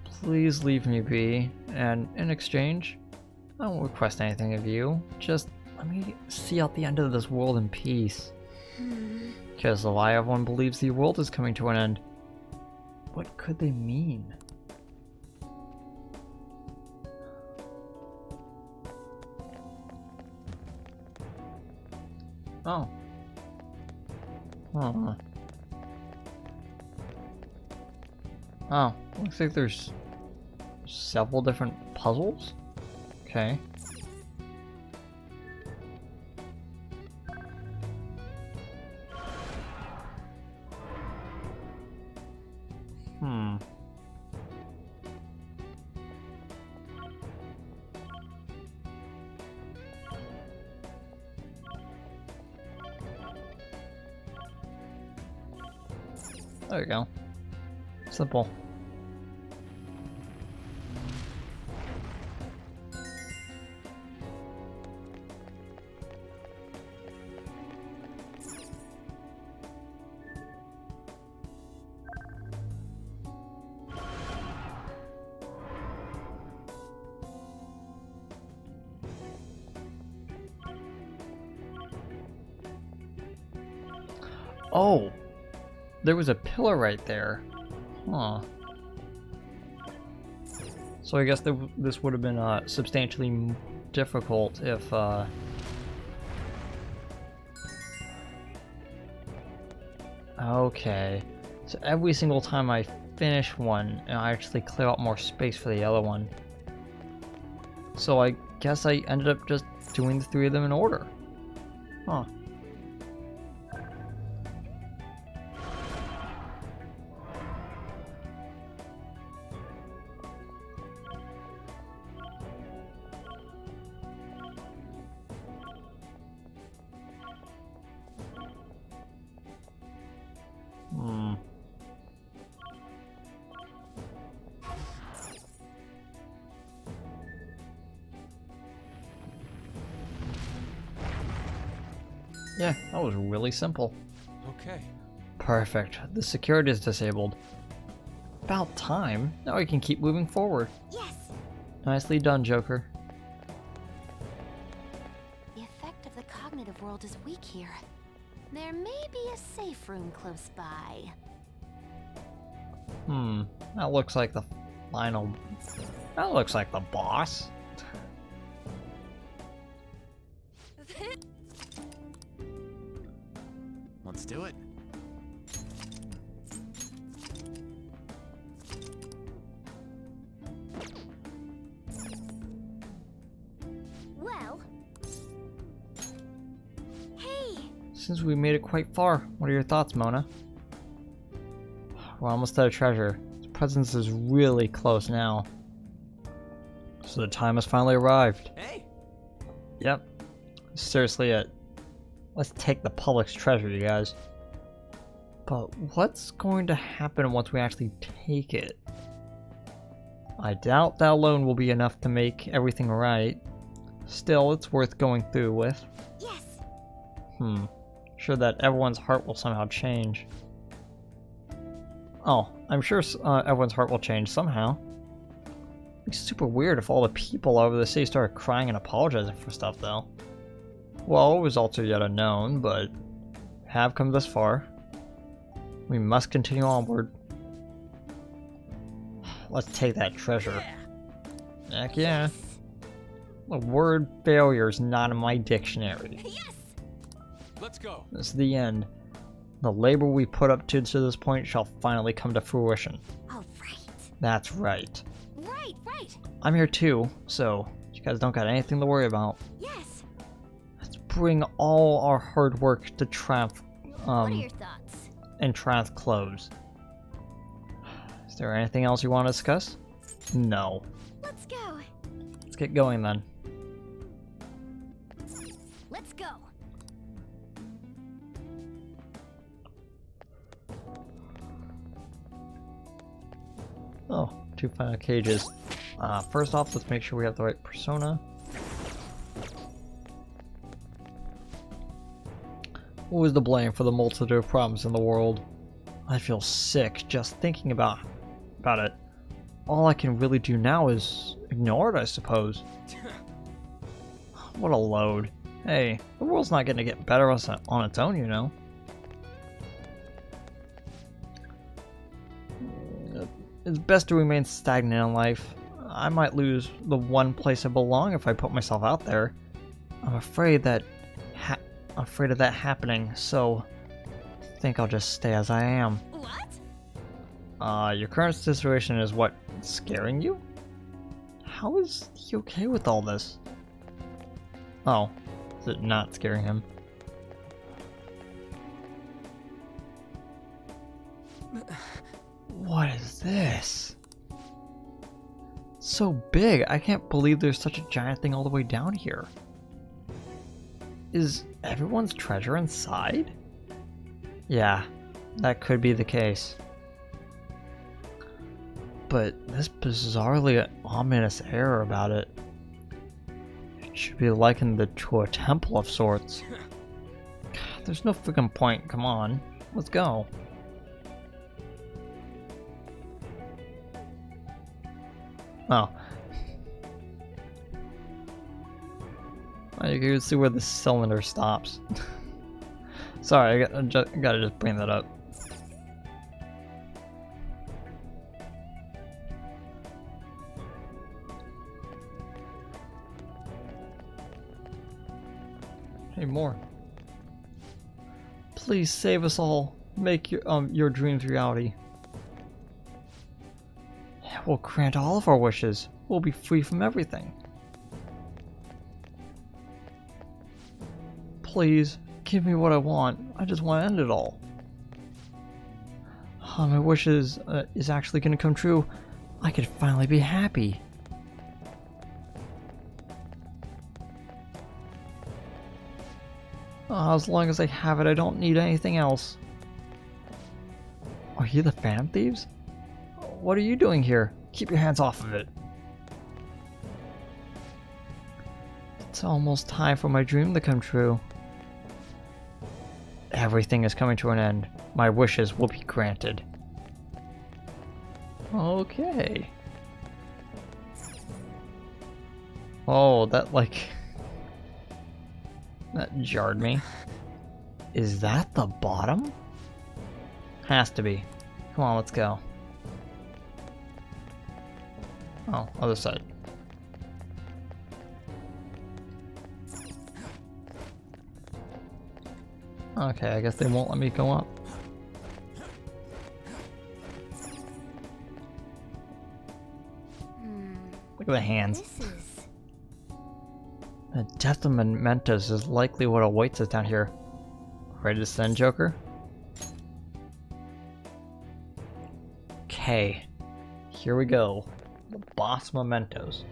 Please leave me be, and in exchange, I won't request anything of you. Just let me see out the end of this world in peace. Because the lie everyone believes the world is coming to an end. What could they mean? Oh. Huh. Oh, looks like there's several different puzzles? Okay. Hmm. There you go. Simple. Oh! There was a pillar right there. Huh. So I guess this would have been substantially difficult if okay. So every single time I finish one, I actually clear out more space for the other one. So I guess I ended up just doing the three of them in order. Huh. Hmm. Yeah, that was really simple. Okay. Perfect. The security is disabled. About time. Now we can keep moving forward. Yes! Nicely done, Joker. The effect of the cognitive world is weak here. There may be a safe room close by. That looks like the final... That looks like the boss. Let's do it. Well... Hey! Since we made it quite far, what are your thoughts, Mona? We're almost at a treasure. Its presence is really close now. So the time has finally arrived. Hey! Yep. Seriously it. Let's take the public's treasure, you guys. But what's going to happen once we actually take it? I doubt that alone will be enough to make everything right. Still, it's worth going through with. Yes! Sure that everyone's heart will somehow change. Oh, I'm sure everyone's heart will change somehow. It'd be super weird if all the people over the city started crying and apologizing for stuff, though. Well, results are yet unknown, but have come this far. We must continue onward. Let's take that treasure. Heck yeah. The word failure is not in my dictionary. Yes! Let's go. This is the end. The labor we put up to this point shall finally come to fruition. All right. That's right. Right. I'm here too, so you guys don't got anything to worry about. Yes. Let's bring all our hard work to triumph. What are your thoughts? And triumph close. Is there anything else you want to discuss? No. Let's go. Let's get going then. Let's go. Oh, 2 final cages. First off, let's make sure we have the right persona. Who is to blame for the multitude of problems in the world? I feel sick just thinking about it. All I can really do now is ignore it, I suppose. What a load. Hey, the world's not going to get better on its own, you know. It's best to remain stagnant in life. I might lose the one place I belong if I put myself out there. I'm afraid of that happening, so I think I'll just stay as I am. What? Your current situation is what, scaring you? How is he okay with all this? Oh, is it not scaring him? What is this? So big, I can't believe there's such a giant thing all the way down here. Is everyone's treasure inside? Yeah, that could be the case. But this bizarrely ominous air about it. It should be likened to a temple of sorts. There's no freaking point, come on. Let's go. Oh. You can see where the cylinder stops. Sorry, I gotta just bring that up. Hey, more. Please save us all. Make your dreams reality. We'll grant all of our wishes. We'll be free from everything. Please, give me what I want. I just want to end it all. My wishes is actually going to come true. I could finally be happy. As long as I have it, I don't need anything else. Are you the Phantom Thieves? What are you doing here? Keep your hands off of it. It's almost time for my dream to come true. Everything is coming to an end. My wishes will be granted. Okay. Oh, that jarred me. Is that the bottom? Has to be. Come on, let's go. Oh, other side. Okay, I guess they won't let me go up. Look at the hands. This is... The death of Mementos is likely what awaits us down here. Ready to send, Joker? Okay. Here we go. The boss Mementos.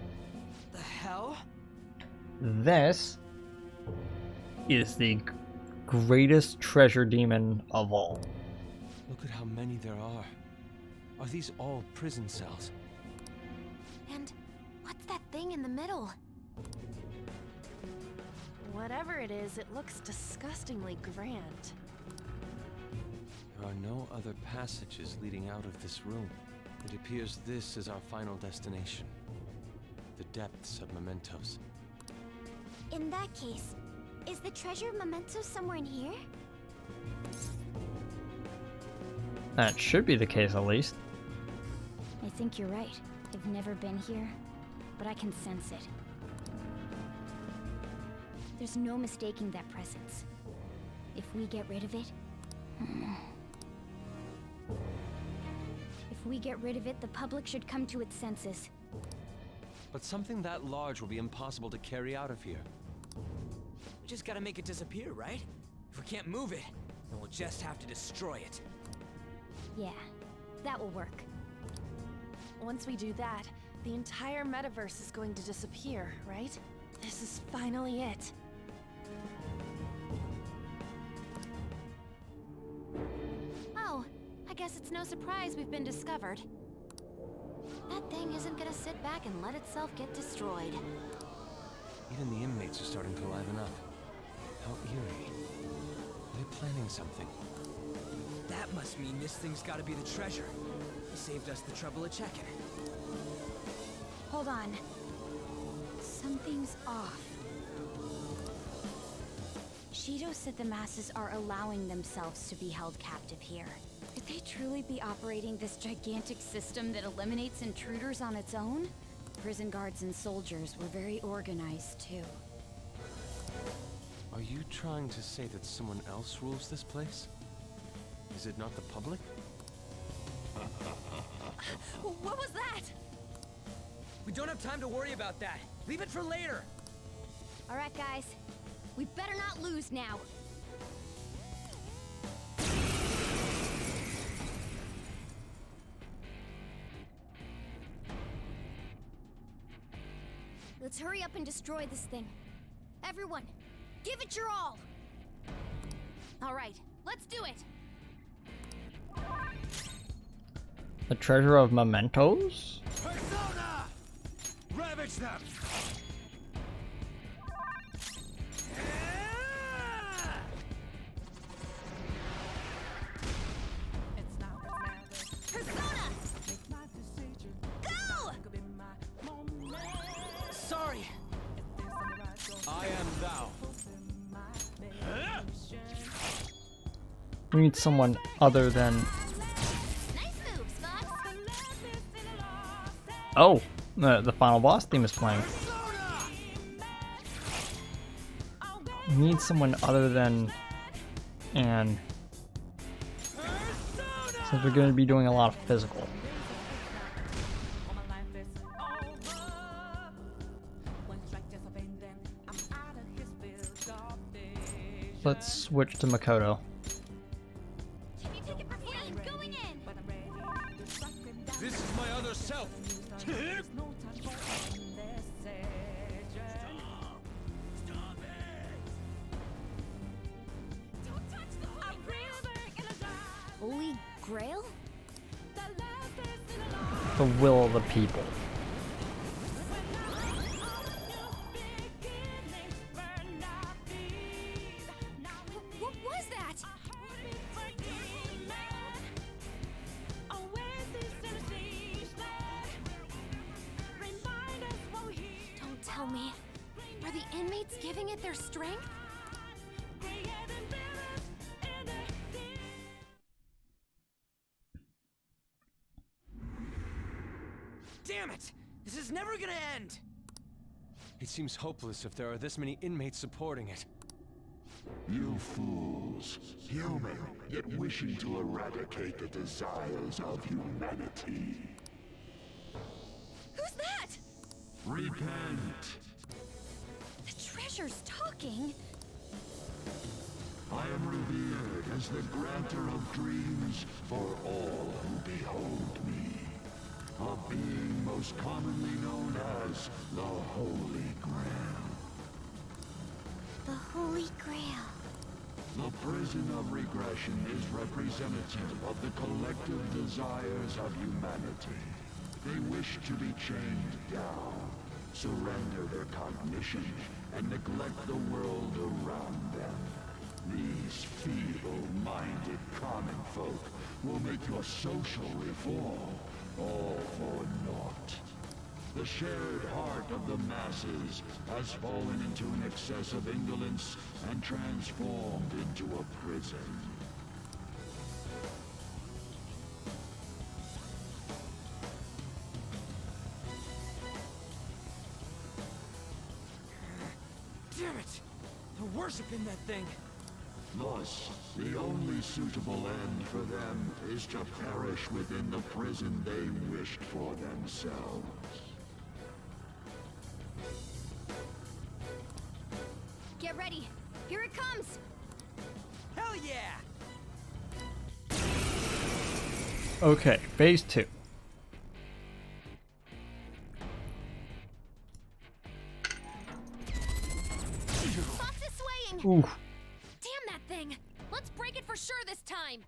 The hell? This is the greatest treasure demon of all. Look at how many there are. Are these all prison cells? And what's that thing in the middle? Whatever it is, it looks disgustingly grand. There are no other passages leading out of this room. It appears this is our final destination. The depths of Mementos. In that case, is the treasure of Mementos somewhere in here? That should be the case, at least. I think you're right. I've never been here, but I can sense it. There's no mistaking that presence. If we get rid of it... If we get rid of it, the public should come to its senses. But something that large will be impossible to carry out of here. We just gotta make it disappear, right? If we can't move it, then we'll just have to destroy it. Yeah, that will work. Once we do that, the entire metaverse is going to disappear, right? This is finally it. Oh, I guess it's no surprise we've been discovered. That thing isn't gonna sit back and let itself get destroyed. Even the inmates are starting to liven up. How eerie. Are they planning something? That must mean this thing's gotta be the treasure. He saved us the trouble of checking. Hold on. Something's off. Shido said the masses are allowing themselves to be held captive here. Could they truly be operating this gigantic system that eliminates intruders on its own? Prison guards and soldiers were very organized, too. Are you trying to say that someone else rules this place? Is it not the public? What was that? We don't have time to worry about that. Leave it for later. All right, guys. We better not lose now. Let's hurry up and destroy this thing. Everyone, give it your all. All right, let's do it. The treasure of Mementos? Persona! Ravage them! Persona! Go! Sorry. I am thou. We need someone other than... Nice moves, Fox. Oh! The final boss theme is playing. We need someone other than... And... Since we're going to be doing a lot of physical. Let's switch to Makoto. Can you take it from here? I'm going in. This is my other self! Holy Grail? The will of the people. What was that? Don't tell me. Are the inmates giving it their strength? Damn it! This is never gonna end! It seems hopeless if there are this many inmates supporting it. You fools, human, yet wishing to eradicate the desires of humanity. Who's that? Repent! The treasure's talking. I am revered as the granter of dreams for all who behold me. A being most commonly known as the Holy Grail. The Holy Grail. The prison of regression is representative of the collective desires of humanity. They wish to be chained down, surrender their cognition, and neglect the world around them. These feeble-minded common folk will make your social reform all for naught. The shared heart of the masses has fallen into an excess of indolence and transformed into a prison. Damn it! They're worshiping that thing! Thus, the only suitable end for them is to perish within the prison they wished for themselves. Get ready. Here it comes. Hell yeah! Okay, phase 2. Box is swaying. Ooh. Damn that thing! Let's break it for sure this time!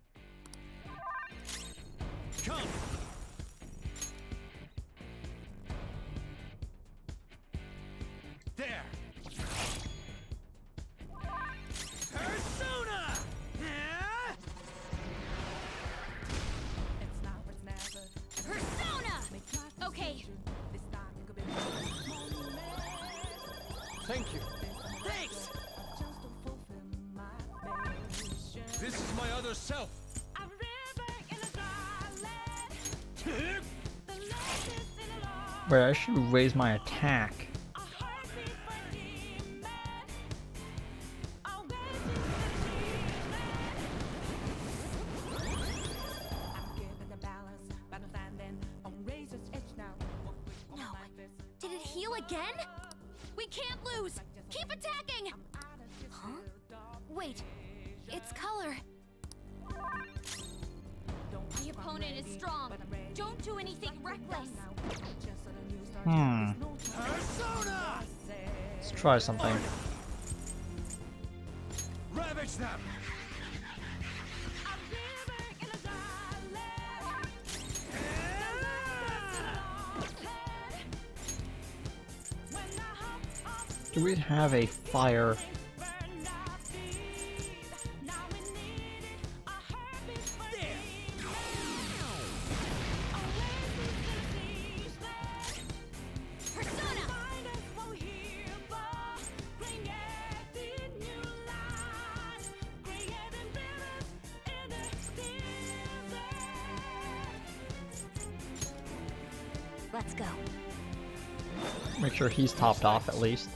Come! There! Persona! Yeah? Persona! Okay. Thank you. Thanks! This is my other self. Wait, I should raise my attack. No. Did it heal again? We can't lose! Keep attacking! Huh? Wait. It's color. The opponent is strong. Don't do anything reckless. Persona! Let's try something. Ravage them! Do we have a fire? Let's go. Make sure he's topped off at least.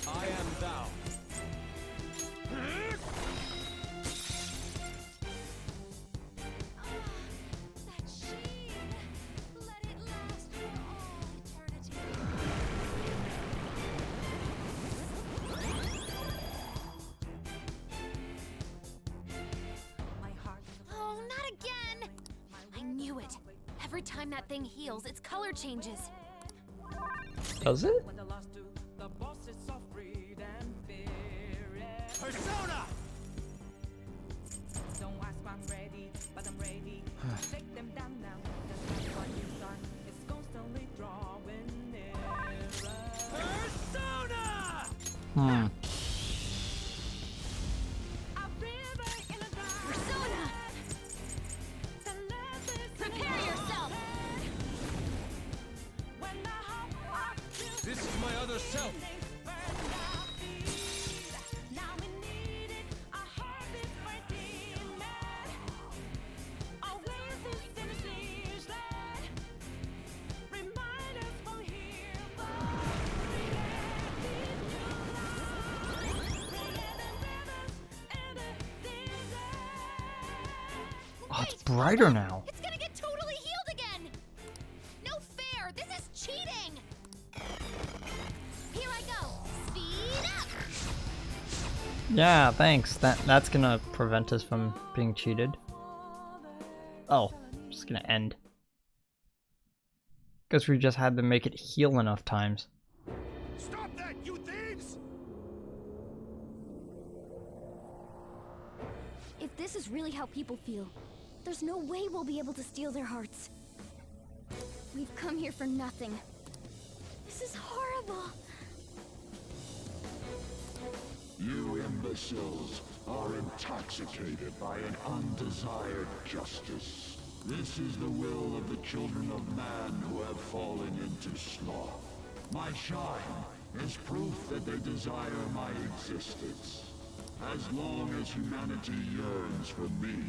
I am thou. That sheen! Let it last for all eternity. Oh, not again! I knew it. Every time that thing heals, its color changes. Does it? Persona! Persona! Hmm. Persona! Prepare yourself! This is my other self. Oh, it's brighter now. It's gonna get totally healed again! No fair! This is cheating! Here I go! Speed up! Yeah, thanks. That's gonna prevent us from being cheated. Oh, it's gonna end. Guess we just had to make it heal enough times. Stop that, you thieves! If this is really how people feel, there's no way we'll be able to steal their hearts. We've come here for nothing. This is horrible. You imbeciles are intoxicated by an undesired justice. This is the will of the children of man who have fallen into sloth. My shine is proof that they desire my existence. As long as humanity yearns for me,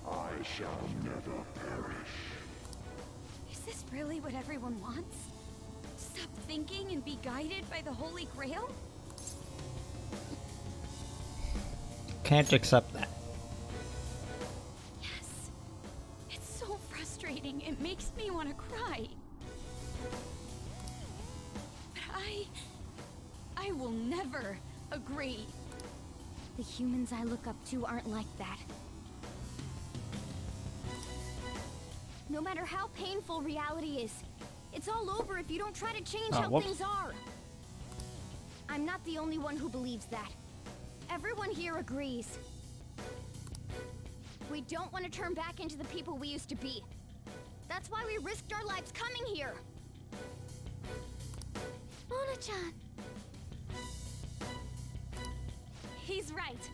I shall never perish. Is this really what everyone wants? Stop thinking and be guided by the Holy Grail? Can't accept that. Yes. It's so frustrating. It makes me want to cry. But I will never agree. The humans I look up to aren't like that. No matter how painful reality is, it's all over if you don't try to change how whoops. things are. I'm not the only one who believes that. Everyone here agrees. We don't want to turn back into the people we used to be. That's why we risked our lives coming here. Mona-chan. He's right.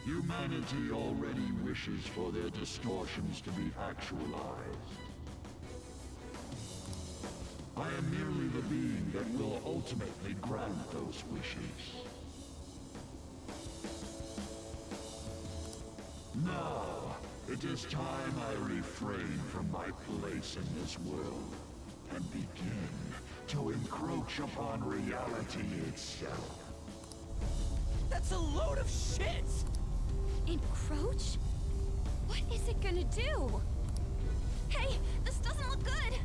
Humanity already wishes for their distortions to be actualized. I am merely the being that will ultimately grant those wishes. Now, it is time I refrain from my place in this world and begin to encroach upon reality itself. That's a load of shit! Encroach? What is it gonna do? Hey, this doesn't look good!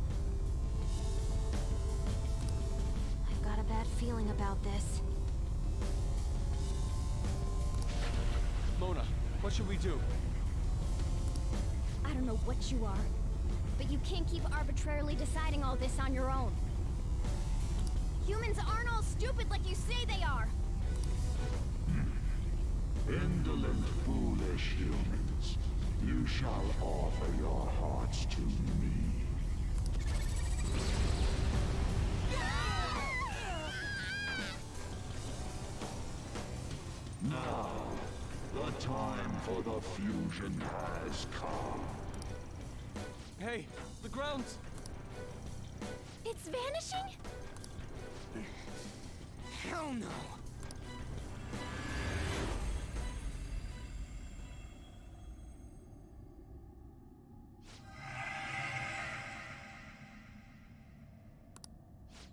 I've got a bad feeling about this. Mona, what should we do? I don't know what you are, but you can't keep arbitrarily deciding all this on your own. Humans aren't all stupid like you say they are! Indolent, foolish humans, you shall offer your hearts to me. Now, the time for the fusion has come. Hey, the grounds! It's vanishing? Hell no!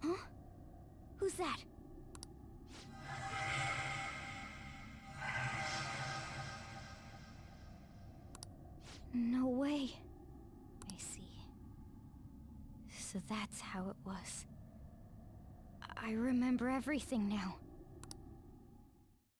Huh? Who's that? No way. I see. So that's how it was. I remember everything now.